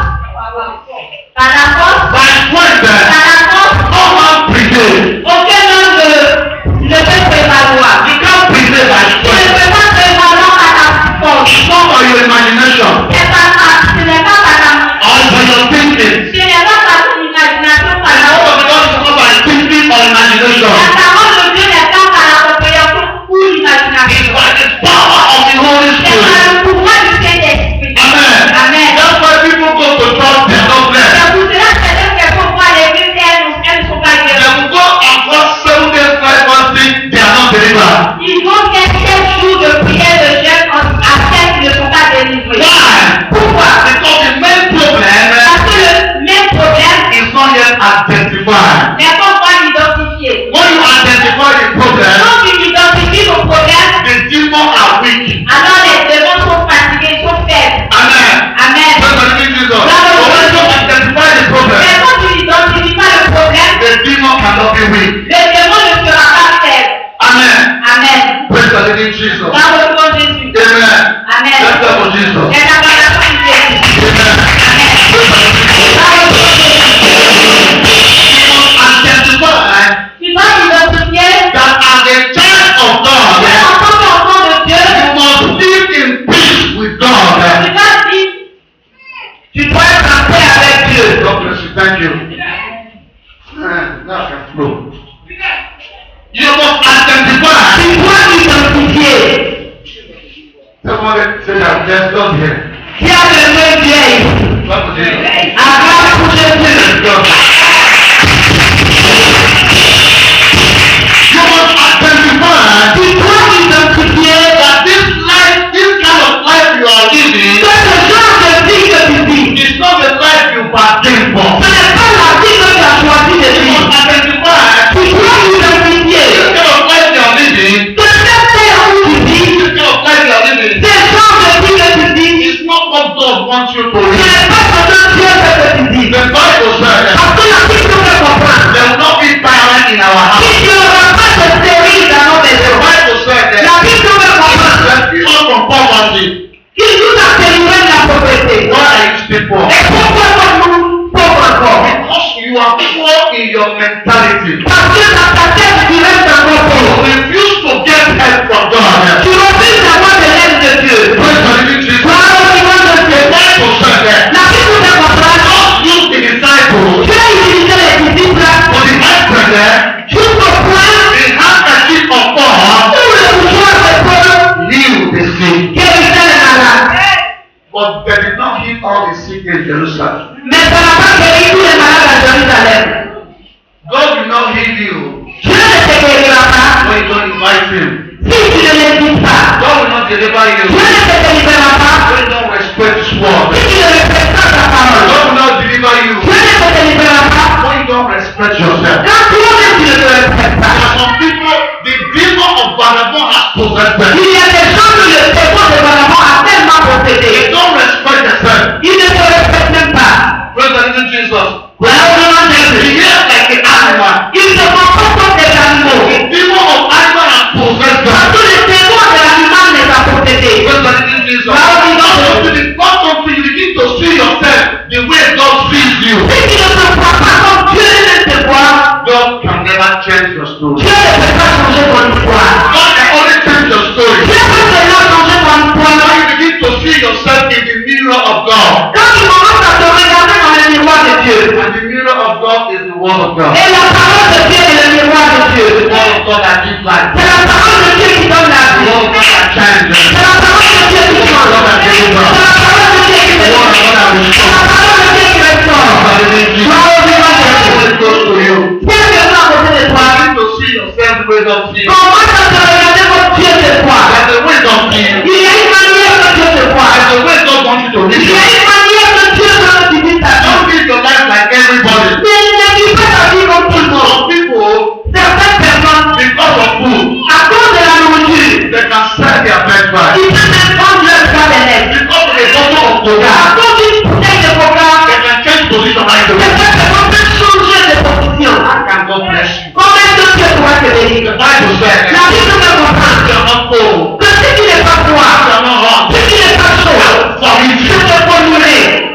par la force, by strength, par la force, no man prevail. aucun homme ne peut prévaloir. You can't prevail by Tu ne strength. peux pas prévaloir par ta force. It's not by your imagination Ce n'est pas par ta or by your thinking. ce n'est pas par ton imagination, par The la word of God is not by thinking or imagination. La parole de Dieu n'est pas par la compréhension ou It's l'imagination. by the power of the Holy C'est par Spirit. le pouvoir du Saint-Esprit. Amen. Amen. That's why people go to church, they are not blessed. C'est pour cela Thank you. Now I can flow. You must identify. Tu dois identifier. Somebody say that there's God here. Qui a le même Dieu? What was it? Abraham pour Jésus. God. You must identify. Tu dois identifier That this life, this kind of life you are living, que ce genre de vie que tu vis, is not the life you bargained for. ce n'est pas la vie que tu as choisi de You vivre. must identify. Tu dois identifier This kind of life you are living, que cette terre où tu vis, this kind of life you are living, ce genre de vie que tu vis, is not what God wants you to ce live. n'est pas ce que Dieu veut que tu vives. The Bible says Parce que la Bible veut comprendre. there will not be tyrant in our house. Il n'y aura pas de stérile dans nos The maisons. Bible says La that Bible veut comprendre that people from poverty, qu'il nous a délivré de la pauvreté. why are you still poor? Et pourquoi sommes-nous pauvres encore? Because you are poor in your mentality. Parce que dans ta tête, tu restes encore You pauvre. refuse to get help from God. Tu refuses d'avoir de l'aide de Dieu. Praise the living Jesus. Gloire au nom de The Dieu. Bible says that La Bible veut comprendre. God used the disciples Dieu a utilisé les disciples for the present. jusqu'au point The handkerchief of God où le pouvoir de Dieu healed the sick. guérissait les malades. But they did not heal all the sick in Jerusalem. Mais ça n'a pas guéri tous les malades à Jérusalem. God will not heal you Dieu ne te guérira pas when you don't invite Him. si tu ne l'invites pas. God will not deliver Dieu you ne te délivrera pas when you don't respect His word. si tu ne respectes pas sa parole. God will not deliver you Dieu ne te délivrera pas when you don't respect yourself. quand toi-même tu ne te respectes There pas. are some people, the demon of Barnabas has possessed them. Il y a des gens que le démon de Barnabas a tellement They possédé. don't respect themselves. Ils ne te respectent même pas. Praise the living Jesus. Voilà au nom de He Jésus. is like an animal. Ils se comportent comme des animaux. The demon of animal has possessed Parce them. que le démon de l'animal les a possédés. Praise the living Jesus. Wow. Not until you begin to see yourself the way God sees you, Si tu ne te vois pas comme Dieu ne te voit, God can never change your story. Dieu ne peut pas changer ton histoire. God can only change your story Dieu peut seulement changer ton histoire. when you begin to see yourself in the mirror of God. Quand tu commences à te regarder dans le miroir de Dieu. And the mirror of God is the word of God. Et la parole de Dieu est le miroir de Dieu. The word of God that gives life. C'est la parole de Dieu qui donne la The vie. word of God that changes. C'est la parole de Dieu qui change. C'est la parole de Dieu qui The word of God that C'est la restores. parole de Dieu qui restaure. Gloire au nom de Jésus. When it goes to you, Dieu te voit à côté de toi. begin to see yourself the way God sees you. Commence à te regarder comme Dieu te voit. There's a way God sees you. Il y a une manière que Dieu te voit. There's a way God wants you to Il live y a your une manière que Dieu veut que tu vives ta vie. Don't live your life like everybody. Mais ne vis pas ta vie comme tout le monde. Some people, Certaines personnes, because of food, à cause de la nourriture, they can sell their birthright. ils peuvent même prendre leur cas d'élève. Because of a bottle of À coca, cause d'une bouteille de coca, they can change position right away. certaines personnes peuvent changer de position. How can God bless you? Comment est-ce que Dieu pourra te bénir? The Bible says, La Bible me comprend you are not cold, que ce qui n'est pas you froid, are not hot. ce qui n'est pas chaud, For je you, te formuler.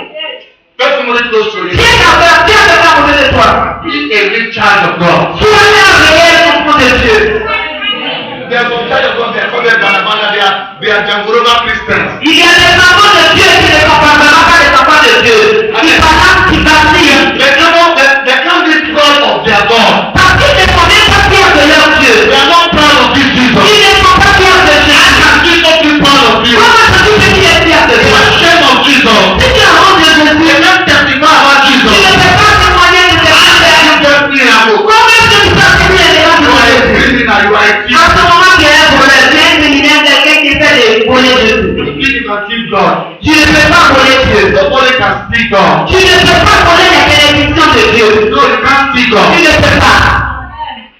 let somebody close to you. Viens d'abord, viens de à côté de toi. Be a real child of God. Soyez un réel enfant de Dieu. There are some child of God, they are called Banabana, they are Jangoroba Christians. Il y a des enfants de Dieu qui ne comprennent pas les enfants de Dieu. Qui parlent, qui vacillent. They can't be proud of their God. Parce qu'ils ne sont même pas fiers de leur Dieu. They are not proud of this Jesus. Ils ne sont pas fiers de Jésus. Can Jesus be proud of you? Comment est-ce que tu es fier de You Dieu? are ashamed of Jesus. Si tu as honte de Jésus, You can't testify about tu Jesus. ne peux pas témoigner de tes frères. You just need a book. Comment est-ce que tu peux témoigner de You are a Jésus? criminal, you are a À thief. ce moment, il y a un problème. Tu es un criminel, quelqu'un qui fait des volets Jésus. If you can thief God, Tu ne peux pas voler Dieu. nobody can steal God. Tu ne peux pas voler les bénédictions de Dieu. No, you can't steal Tu God. ne peux pas.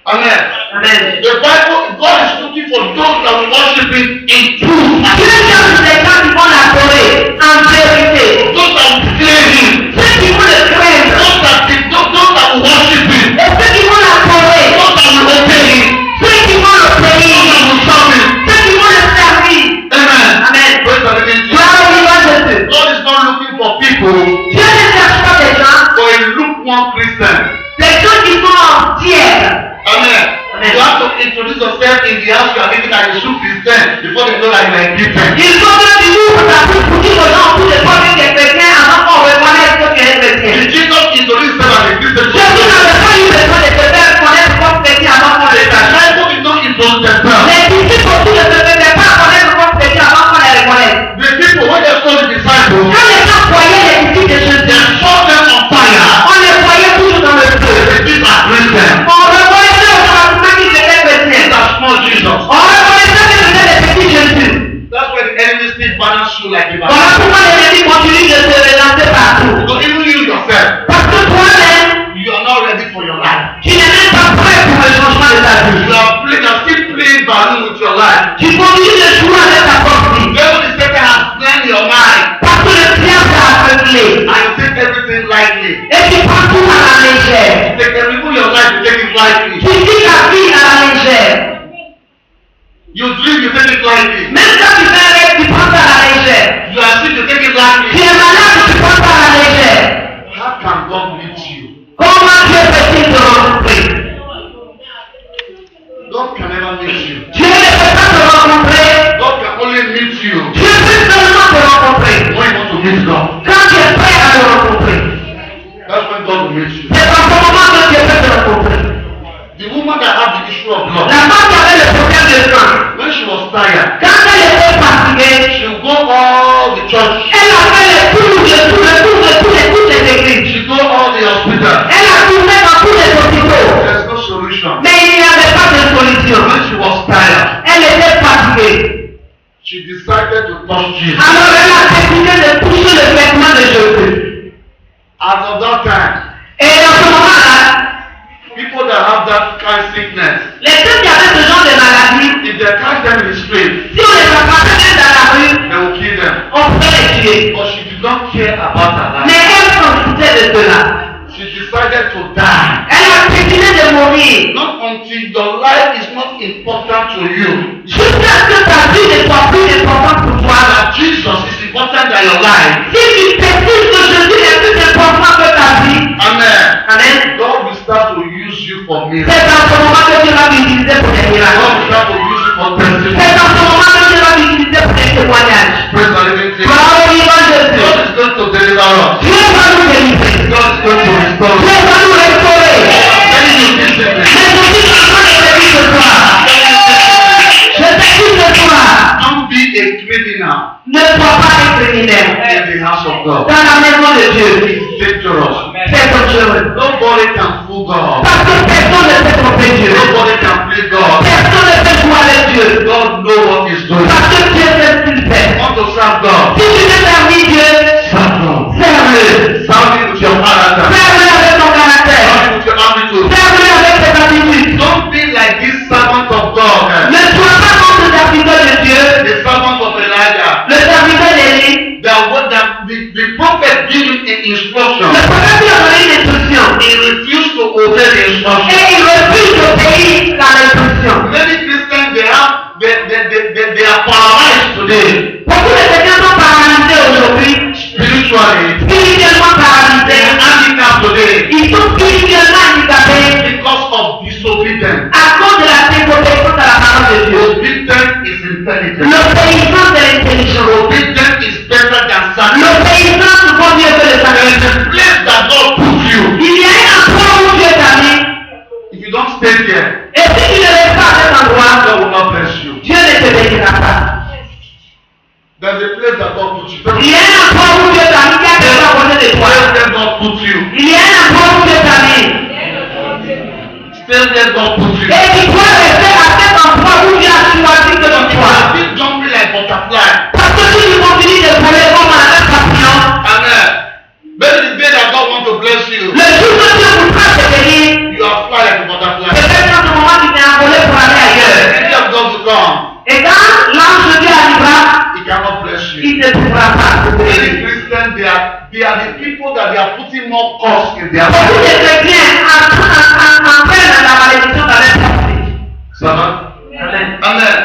Amen. Amen. The Bible, God is looking for those that will worship Him in truth. Dieu cherche des gens qui vont l'adorer en vérité. Those that will fear Him. Ceux qui vont le craindre. Those that will worship Him. Et ceux qui vont l'adorer. Those that will obey Him. Ceux qui vont Those that l'obéir. will serve Him. Ceux qui vont le servir. Amen. Amen. Praise the living Jesus. Gloire au vivant Jésus. God is not looking for people Dieu ne cherche pas des gens. for a lukewarm Christian. Des gens qui sont en tiers. Amen. Amen. You have to introduce yourself in the house you are living and you should Christian before they know that you are a Christian. Il faut que tu ouvres ta bouche pour dire aux gens autour de toi que tu es chrétien avant qu'on reconnaisse que tu es chrétien. Did Jesus introduce tu prends tout à la légère. They can remove your life, you take it lightly. Tu vis ta vie à la légère. You dream, you take it lightly. Même quand tu fais un rêve, tu prends ça à la légère. You are sick, you take it Tu lightly. es malade, tu prends ça à la légère. How can God meet you? Comment Dieu peut-il te rencontrer? God can never meet you. Dieu ne peut pas te rencontrer. God can only meet you Dieu peut seulement te rencontrer. when you want to meet God. Quand tu es prêt à le rencontrer. That's when God will meet you. C'est dans ce moment que Dieu peut te rencontrer. The woman that had the issue of blood, La femme qui avait le problème de sang, when she was tired, quand elle était fatiguée, she would go all the church, elle a fait le tour de toutes les églises. she go all the hospitals. Elle a tourné dans tous les hôpitaux. There's no solution. Mais il n'y avait pas de solution. When she was tired, Elle était fatiguée. she decided to touch Jesus. Alors elle a décidé de toucher le vêtement de Jésus. As of that time, Et dans ce moment-là, people that have that kind of sickness, les gens qui avaient ce genre de maladie, if they catch them in the street, si on les attrapait dans la rue, they will kill them. on pouvait les tuer. But she did not care about her Mais life. elle s'en foutait de cela. She decided to die. Elle a décidé de mourir. Not until your life is not important to you. Jusqu'à ce que ta vie ne soit plus importante pour toi. That Jesus is important than your life. Si tu t'estimes que Jésus est plus important que ta vie, Amen. amen, God will start to use you for miracles. c'est dans ce moment que Dieu va t'utiliser pour des God will miracles. start to use you for C'est testimony. dans ce moment que Dieu va t'utiliser pour des témoignages. Praise the living thing. Gloire au vivant Jésus. God is going to deliver us. Dieu va nous délivrer. God is going to restore Dieu us. va nous restaurer. I'm telling you this Mais evening. je suis en train de te dire ce soir. Je te dis ce soir. Don't be a criminal Ne sois pas un criminel. in the house of God. Dans la maison de Dieu. It's dangerous. C'est dangereux. Nobody can fool God. Parce que personne ne peut tromper Dieu. Nobody can play God. Personne ne peut jouer avec Dieu. God knows what He's doing. Parce que Dieu sait ce qu'il fait. You want to serve God? Si tu veux servir Dieu, Serve God. serve-le. Serve Him with your character. Serve-le avec ton caractère. Serve Him with your attitude. Serve-le avec tes attitudes. Don't be like this servant of God. Ne sois pas comme ce serviteur de Dieu, The servant of Elijah. le serviteur d'Élie. The prophet gave him an instruction. Le prophète lui a donné une instruction. He refused to obey the instruction. Et il refuse d'obéir à l'instruction. Many Christians they are paralyzed today. Beaucoup de chrétiens sont paralysés aujourd'hui, Spiritually. spirituellement They paralysés. are handicapped today Ils sont spirituellement handicapés because of disobedience. à cause de la désobéissance à la parole de Dieu. Obedience is intelligence. L'obéissance de l'intelligence. Obedience is better than sacrifice. L'obéissance vaut mieux que le There is sacrifice. a place that God put you. Il y a un endroit où Dieu t'a mis. If you don't stay there, Et si tu ne restes pas à cet endroit, God will not bless you. Dieu ne te bénira pas. There's a place that God put you. Il y a un endroit où Dieu t'a mis qui a besoin à côté de toi. Stay there, God put you. Il y a un endroit où Dieu t'a mis. Stay there, God put you. Et tu dois rester à cet endroit où Dieu a choisi de You toi. are still jumping like butterfly. Parce que si tu continues de voler comme un papillon, Amen. Maybe the day that God wants to bless you, le jour que Dieu voudra te bénir, you are fly like a butterfly. peut-être en ce moment tu t'es envolé pour aller The ailleurs. angel of God will come. Et quand l'ange de Dieu arrivera, He cannot bless you. il ne pourra pas te Many bénir. Christians, they are the people that they are putting more cost in their Beaucoup life. de chrétiens entraînent la malédiction dans leur vie. Ça va? Amen. Amen.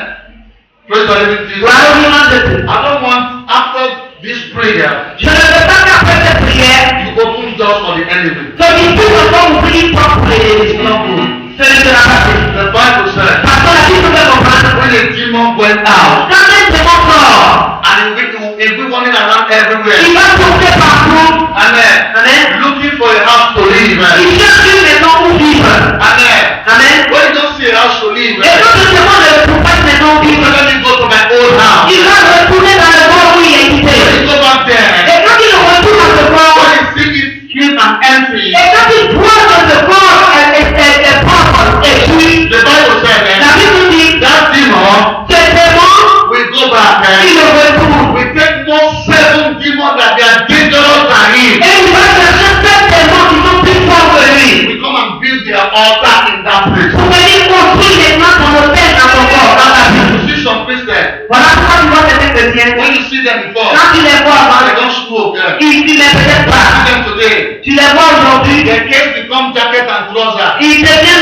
Praise the living Jesus. Gloire au vivant Jésus. I don't want, after this prayer, Je ne veux pas qu'après cette prière, you open doors for the enemy. que tu puisses encore ouvrir une porte pour les It's ennemis. not good. Ce ne sera pas fait. The Bible says, Parce que la Bible fait comprendre. when the demon went out, Quand un démon sort, and he'll be running around il everywhere. va tourner partout. Amen. Amen. Looking for a house to live. Il cherche une maison où vivre. Amen. Amen. When you don't see a house to live, Et quand ce démon ne retrouve pas une maison où vivre, let me go to my old house. il va retourner dans le corps où il est quitté. When you go back there, Et quand il retourne dans ce corps, when you see it clean and empty, et quand il voit que ce corps est propre et puis, the Bible says la Bible dit, that demon ce démon, will go back il and retourne. we take more 7 demons that they are dangerous than him. Et il va chercher 7 démons qui sont plus forts que lui. We come and build their altar in that place. Pour venir construire maintenant ton hôtel dans ton corps, dans ta vie. You see some Christians, Voilà pourquoi tu vois ces chrétiens. when you see them before, Quand tu les vois they avant, don't smoke. ils ne les peut-être You pas. see them today, Tu les vois aujourd'hui. aujourd'hui, the case become jacket and trouser. il devient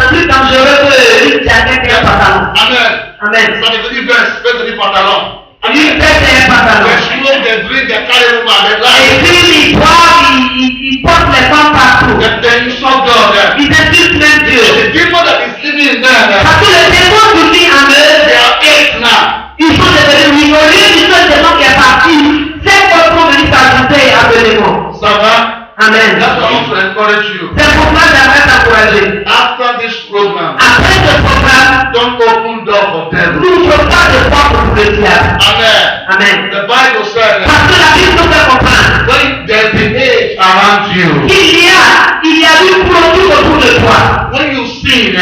plus dangereux qu'une jaquette et un pantalon. Amen. Amen. Ça veut dire veste du pantalon. Une veste et un pantalon. They smoke, they drink, they carry woman, they Et lie. puis ils boivent, ils portent les femmes partout. They insult God. Ils insultent même Dieu. The demon that is living in them, Parce que le démon qui vit en they eux, are eight now. ils sont devenus oui. Au lieu du seul démon qui est parti, 7 autres sont venus s'ajouter à ce démon. Ça va? Amen. That's why I want to encourage you. C'est pourquoi j'aimerais t'encourager. After this program, Après ce programme, don't open door for devil. n'ouvre pas de porte pour le diable. Amen. Amen. The Bible said Parce que la Bible nous fait comprendre when there's an age around you, qu'il y a une clôture autour de toi. when you sin,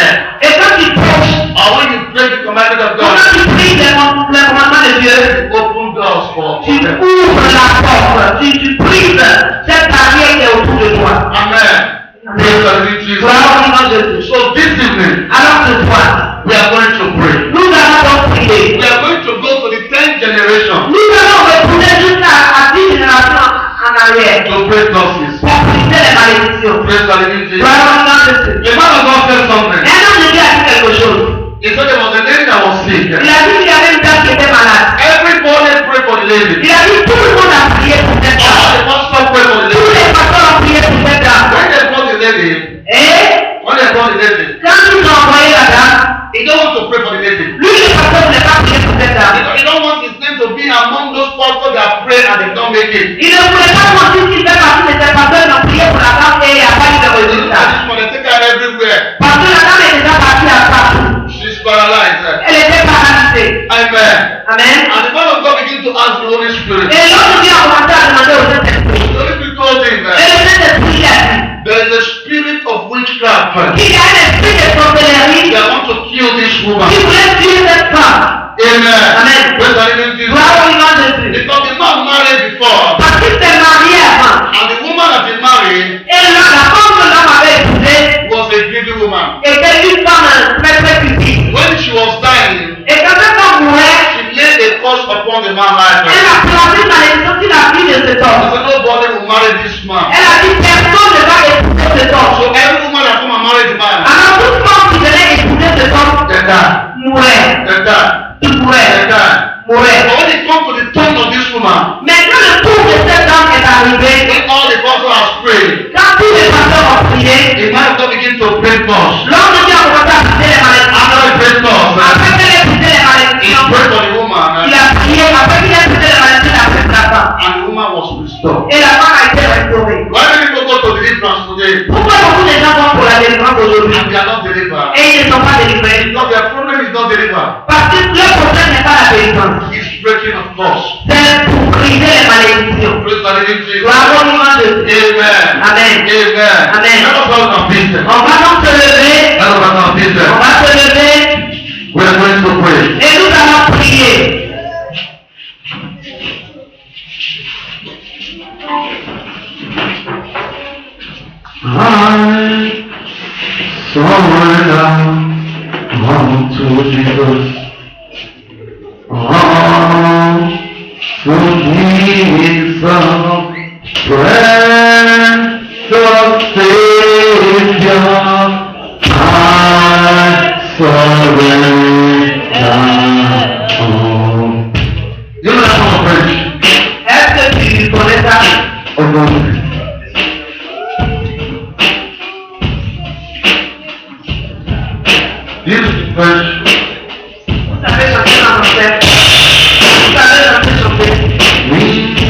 Et quand tu prêches, or when you break the commandment of quand God, tu pries les commandements de Dieu, you open doors for tu them. ouvres la porte, tu brises cette barrière qui est autour de toi. Amen. Praise the Lord Jesus. Gloire au nom de Jésus. So this evening, Alors ce soir, we are going to pray. nous allons donc prier. We are going to go to the 10th generation Nous allons retourner jusqu'à 10 générations en arrière to break curses. pour briser les malédictions. Praise the Lord Jesus. Gloire au nom de Jésus. The man of God said something. Un homme de Dieu a dit quelque chose. He said there was a lady that was sick. Il a dit qu'il y avait une dame qui était malade. Everybody pray for the lady. Il a dit tout le monde a prié pour cette All dame. the pastors pray for the Tous lady. les pasteurs ont prié pour cette dame. When they brought the lady, Et quand ils ont envoyé la dame, he don't want to pray for the lady. lui le pasteur ne voulait pas prier pour cette dame. He don't want his name to be among those pastors that pray and they don't make it. Il ne voulait pas mentir qu'il fait partie de ces pasteurs qui ont prié pour la dame et il n'y a pas eu de résultat. This one, they take her everywhere. Parce que la dame est déjà partie à partout. She's paralyzed. Elle était paralysée. Amen. Amen. And the man of God began to ask the Holy Spirit. Et l'autre Dieu a commencé à demander au Saint-Esprit. The Holy Spirit told him Et that le Saint-Esprit a dit there is a spirit of witchcraft qu'il y a un esprit de sorcellerie that want to kill this woman. qui voulait tuer cette femme. Amen. Amen. Praise the Lord Jesus. Gloire au nom de Jésus. Because the man married before, Parce qu'il s'est marié avant. and the woman that he married Et la femme que l'homme avait épousée was a greedy woman. était une femme très très pudique. When she was dying, Et quand cette femme mourait, she laid a curse upon the man's life. elle a placé une malédiction sur la vie de cet She homme. said, nobody will marry this man. Elle a dit personne ne va épouser cet So homme. every woman that come and marry the man, Alors toute femme qui venait épouser cet homme they die. mourait. They die. Tout They mourait. die. Mourait. But when it comes to the turn of this woman, Mais quand le tour de cette dame est arrivé, when all the pastors have prayed, quand tous les pasteurs ont prié, the man of God begin to break curse. l'homme de Dieu a commencé à briser les malédictions. After he break curse, Après qu'il ait brisé les he malédictions, prayed for the woman, il a prié. Après qu'il ait brisé les malédictions, il a prié pour la femme. and the woman was restored. Et la femme a été restaurée. Why many people go to deliverance today Pourquoi beaucoup de gens vont pour la délivrance aujourd'hui and they are not delivered? et ils ne sont pas délivrés? Because their problem is not delivered. Parce que le problème n'est pas la délivrance. It's breaking of curse. C'est pour briser les malédictions. Praise the living Jesus. Gloire au nom de Dieu. Amen. Amen. Amen. Amen. Let us all compete. On va donc se lever. Let us all compete. On va se lever We are going to pray. et nous allons prier. I surrender unto Jesus. To Jesus, precious Savior, I surrender. You know that song, French? Est-ce que tu connais ça? Oh, no. You speak French? Vous savez chanter en français. Vous savez chanter.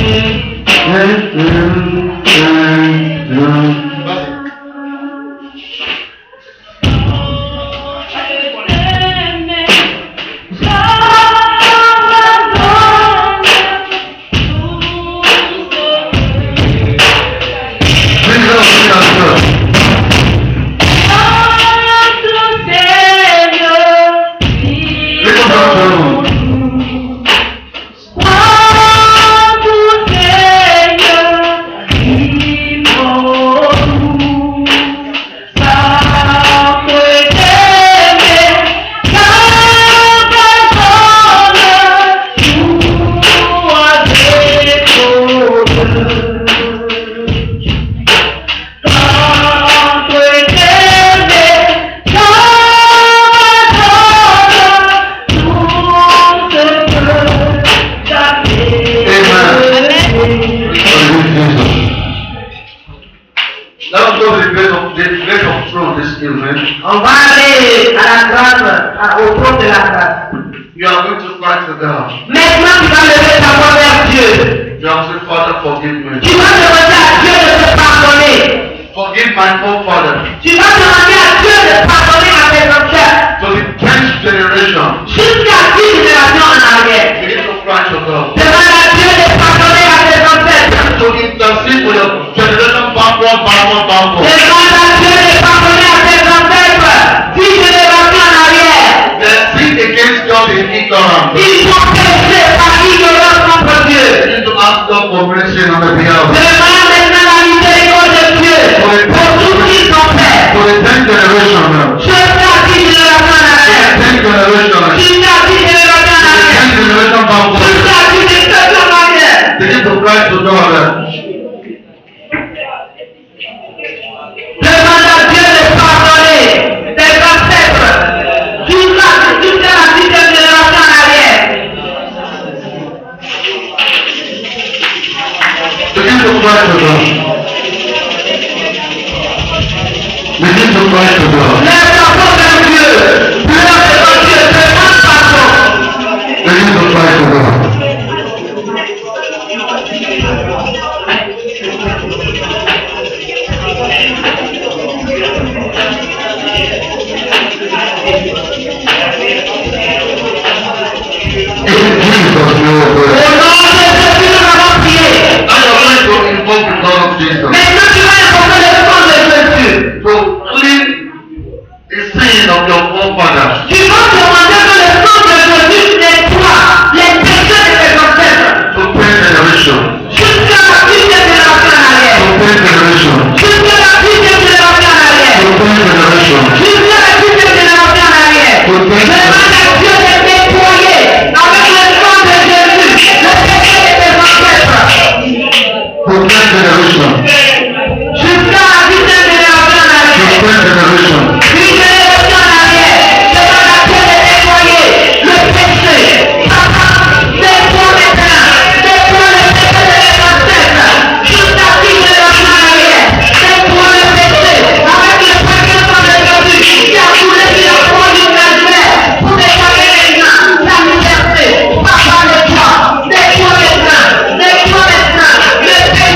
Oh Let us go to the place of throne this evening. On va aller à la grâce, au trône de la grâce. You are going to cry to God. Maintenant, tu vas lever ta voix vers Dieu. You are saying, Father, forgive me. Tu vas demander à Dieu de te pardonner. Forgive my forefathers. Tu vas demander à Dieu de pardonner à tes ancêtres. To the 10th generation. Jusqu'à 10 générations en arrière. Begin to cry to God. Demande à Dieu de pardonner à tes ancêtres. To intercede for your generation backward. Demande à Dieu de pardonner à tes ancêtres. 10 générations en arrière. They sin against God in ignorance. Ils sont péchés par ignorance contre Dieu. You need to ask God for mercy on the behalf. Demande maintenant la miséricorde de Dieu pour tout ce qu'ils ont fait. For the 10th generation now. Jusqu'à 10 générations en arrière. 10th generation now. Jusqu'à 10 générations en arrière. 10th generation backward. Jusqu'à 10 générations en arrière. Begin to cry to God. Demande à Dieu de pardonner tes ancêtres jusqu'à la 10e génération en arrière. Begin to cry to God. Begin to cry to God. Lève ta voix vers Dieu. Pleure devant Dieu. Demande pardon. Begin to cry to God. Maintenant tu vas invoquer le sang de Jésus. To clean the sin of your forefathers. Tu vas demander que le sang de Jésus nettoie les péchés de tes ancêtres. To 10th generation. Jusqu'à la 10e génération en arrière. To 10th generation. Jusqu'à la 10e génération en arrière. To 10th generation. Jusqu'à la 10e génération en arrière. Demande à Dieu de nettoyer avec le sang de Jésus le péché de tes ancêtres. To 10th generation. Jusqu'à la 10e génération en To arrière. 10th generation. Une génération en arrière. Demande à Dieu de nettoyer le péché. Papa, nettoie maintenant. Nettoie le péché de tes ancêtres. Jusqu'à 10 générations en arrière. Nettoie le péché avec le précieux sang de Jésus qui a coulé sur la croix du Calvaire pour déclarer maintenant la liberté. Papa, nettoie. Nettoie maintenant. Nettoie maintenant le péché.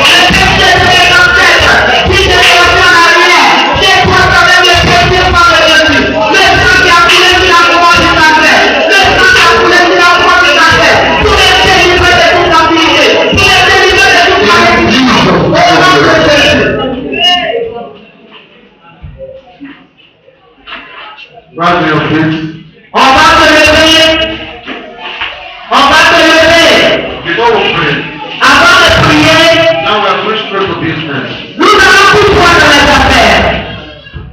Le péché de tes ancêtres. 10 générations en arrière. Nettoie quand même le péché par le Jésus. Le sang qui a coulé sur la croix du Calvaire. Le sang qui a coulé sur la croix du Calvaire. Pour les délivrer de toute activité. Pour les délivrer de toute maladie. Au nom de Jésus. Rise to your feet. On va se lever. On va se lever. Before we pray, Avant de prier, now we are going straight to business. nous allons tout voir dans les affaires.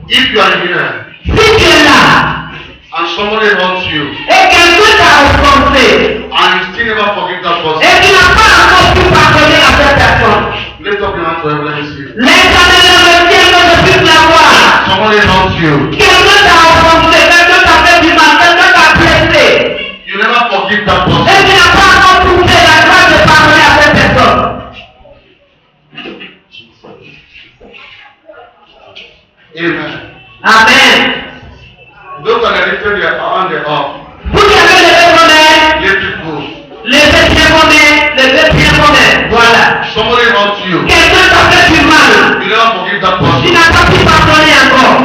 If you are here Si tu es là and somebody hurts you et quelqu'un t'a offensé and you still never forgive that person, et tu n'as pas encore pu pardonner à cette personne, lift up your hand to heaven and see. l'Éternel le ciel que je puisse la voir. Somebody hurts you. Quelqu'un t'a offensé, quelqu'un t'a fait du mal, quelqu'un t'a blessé You never forgive that et person. tu n'as pas encore trouvé la grâce de pardonner à cette personne. Amen. Amen. Those that are lifted their hand up, Vous qui avez levé vos mains, lift it good. levez bien vos mains, levez bien vos mains. Voilà. Somebody hurts you. Quelqu'un t'a fait du mal. You never forgive that Tu person. n'as pas pu pardonner encore.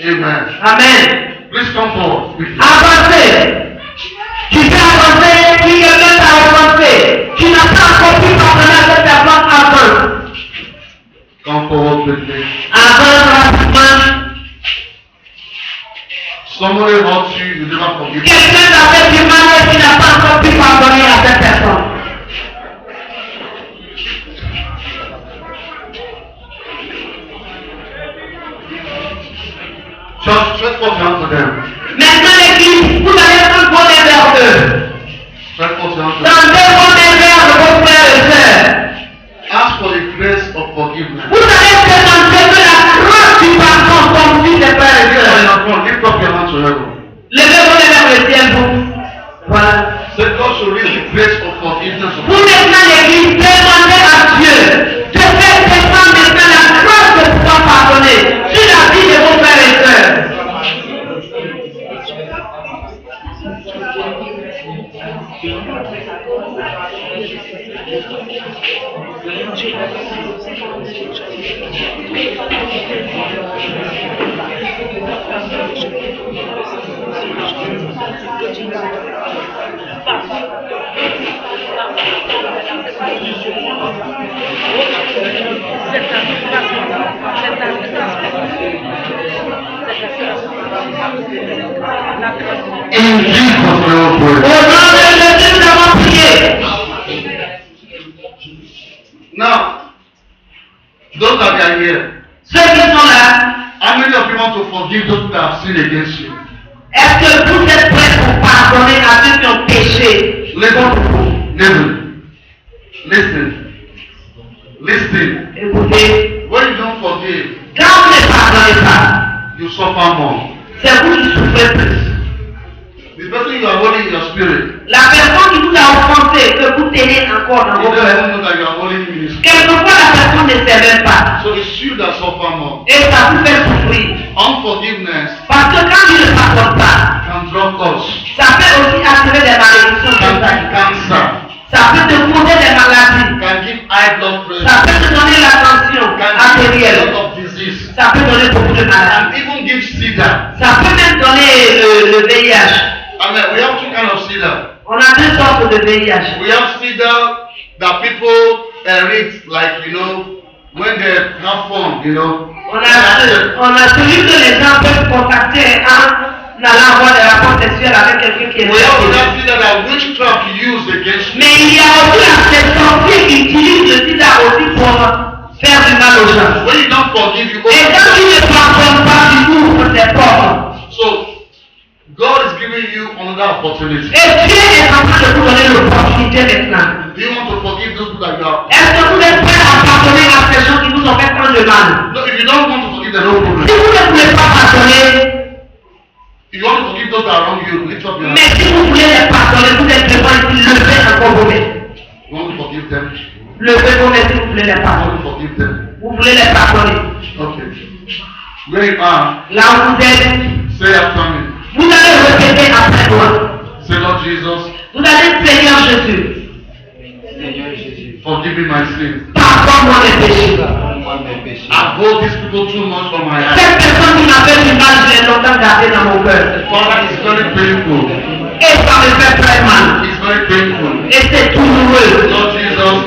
Amen. Amen. Please come forward. Avancez. Tu peux avancer si quelqu'un t'a offensé. Tu n'as pas encore pu pardonner à cette personne avant. Come forward quickly. Avance rapidement. Somebody hurts you, you never forgive. Quelqu'un t'a fait du mal et tu n'as pas encore pu pardonner à cette personne. Just stretch forth your hand to them. Maintenant l'église, vous allez prendre vos mains vers eux. Stretch forth your hand to them. Tendez vos mains vers vos frères et sœurs. Ask for the grace of forgiveness. Vous allez demander que la grâce du pardon tombe sur les frères et Lift up sœurs. your hand, lift up your hand to heaven. Levez vos mains vers le ciel, vous. Voilà. Say God should release the grace of forgiveness. Vous maintenant l'église, demandez à Dieu de faire In Jesus' name, Au nom de Jésus, nous avons prié. now, those that are here, Ceux qui sont là, how many of you want to forgive those that have sinned against you? est-ce que vous êtes prêts pour pardonner à ceux qui ont péché contre vous? Listen. Écoutez, When you don't forgive, quand vous ne pardonnez pas, you suffer more. c'est vous qui souffrez plus. The person you are holding in your spirit, La personne qui vous a offensé, que vous tenez encore dans you vos don't cœurs, even know that you are holding in his spirit. quelquefois la personne ne sait même pas. So it's you that suffer more. Et ça vous fait souffrir. Unforgiveness Parce que quand tu ne pardonnes pas, can drop us, ça peut aussi attirer des malédictions can sur ta give vie. cancer, Ça peut te causer des maladies. can give high blood pressure, Ça peut te donner la tension can give a artérielle. lot of disease, Ça peut donner beaucoup de and maladies. even give sida. Ça peut même donner le VIH. I mean, we have two kinds of sida. On a deux sortes de VIH. We have sida that people inherit, like, when they have fun, On a celui que les gens peuvent contacter en allant avoir des rapports sexuels avec quelqu'un qui est We have décédé. that sida that witchcraft use against you. Mais il y a aussi la sorciers qui utilisent le sida aussi pour faire du mal aux gens. When you don't forgive, you Et quand tu ne pardonnes pas, tu ouvres tes portes. So, God is giving you another opportunity. Et Dieu est en train de vous donner l'opportunité maintenant. Do you want to forgive those people that you have? Est-ce que vous êtes prêts à pardonner à ces gens qui vous ont fait tant de mal? No, if you don't want to forgive them, no problem. Si vous ne voulez pas pardonner, If you want to forgive those that are wrong you, lift up your hand. mais si vous voulez les pardonner, vous êtes devant ici, levez encore vos mains. You want to forgive them? Levez vos mains si vous voulez les You pardonner. want to forgive them? Vous voulez les pardonner. Okay. Where you are, Là où vous êtes, say after me. vous allez répéter après moi. Say, Lord Jesus, Vous allez, Seigneur Jésus, forgive me my sins. pardonne-moi mes péchés. I hold these people too much on my heart. Cette personne qui m'a fait du mal, je l'ai longtemps gardée dans mon cœur. Father, it's very painful. Et ça me fait très mal. It's very painful. Et c'est douloureux. Lord Jesus,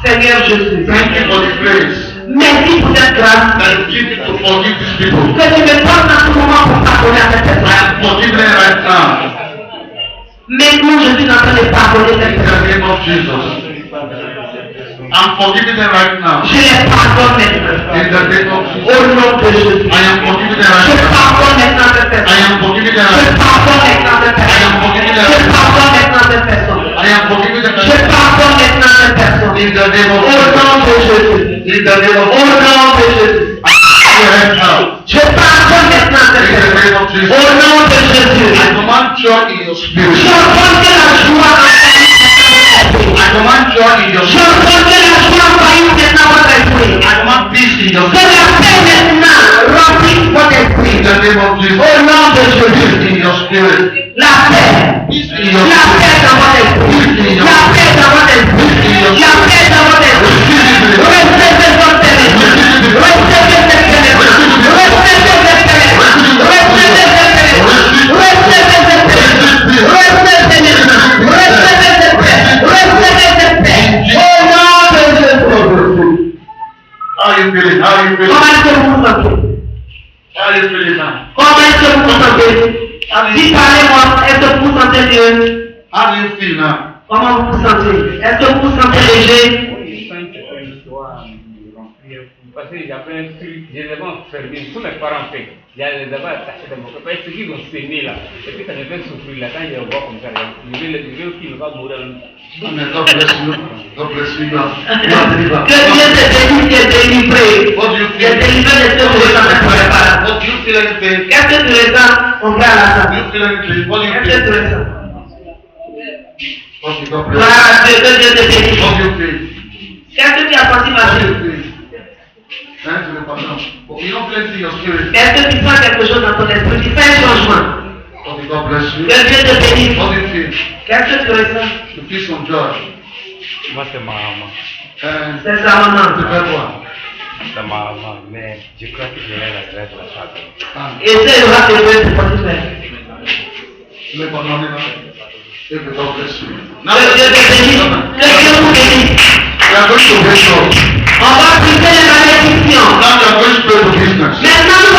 Seigneur Jésus, thank you for the grace merci pour cette grâce that you give me to forgive these people. que tu me donnes en ce moment pour pardonner à cette I personne. am forgiven right now. Maintenant, je suis en train de pardonner cette In the personne. name of Jesus. I'm forgiving them right now. Je les pardonne maintenant. In the name of Au Jesus. nom de Jésus. I am forgiving them Je right now. pardonne maintenant cette I personne. am forgiving them Je right now. pardonne maintenant cette I am personne. forgiving them Je right now. pardonne maintenant cette personne. I am forgiving them Je right now. pardonne maintenant cette personne. In the name of Au nom de Jesus. Jésus. In the name of Au nom de Jésus. your head now. Je pardonne maintenant cette In the personne. name of Jesus. Au nom de Jésus. I command joy in your spirit. Je ordonne que la joie envahisse I command joy in your Je spirit. ordonne que la joie envahisse maintenant votre esprit. I command peace in your Que spirit. la paix maintenant remplisse votre esprit. In the name of Jesus. Au nom de Peace Jésus. in your spirit. La paix. Peace in your La paix spirit. dans votre esprit. La paix dans votre esprit. La paix dans votre esprit. Recevez votre pénétration. Recevez cette pénétration. Recevez cette pénétration. Recevez cette pénétration. Recevez cette pénétration. Recevez cette pénétration. Recevez cette paix. Recevez cette paix. Au nom de Jésus. How are you feeling? How are you feeling? Comment est-ce que vous vous sentez? How are you feeling now? Comment est-ce que vous vous sentez? Dites, parlez-moi, est-ce que vous vous sentez mieux? How do you feel now? Comment vous vous sentez? Est-ce que vous vous sentez léger? Parce que j'avais un truc, je les avais enfermés, tous mes parents fait. Je les avais attachés dans mon corps. Parce qu'ils ont saigné là. Et puis ça me fait souffrir là. Quand je les vois comme ça, je vais aussi ne pas mourir. Amen. God bless you. God bless you. You are delivered. Que Dieu te bénisse, tu es délivré. What do you Tu es feel? délivré de ce que vous ressentez pas. What do you feel anything? Qu'est-ce que tu ressens, mon frère Do Alassane? you feel anything? What do you Qu'est-ce que tu feel? ressens? Okay, God bless Gloire à Dieu, que Dieu te you. bénisse. What do you feel? Qu'est-ce que tu as senti, ma What do fille? you feel? Thank you, Pardon. You don't feel anything in your spirit. Est-ce que tu sens quelque chose dans ton esprit? Tu fais un changement. Okay, God bless you. Que Dieu te bénisse. What do you feel? Qu'est-ce que tu ressens? You feel some joy. Moi, c'est ma maman. C'est sa maman. Tu fais quoi? C'est ma maman, mais je crois que je vais la grève de la famille. Et ça, il va te faire ce qu'on fait. Tu l'as pas demandé, non? Et que t'en blesse. Que Dieu te bénisse. Que Dieu vous bénisse. We are going to break up. On va briser les malédictions. Now we are going to pray for business. Maintenant, nous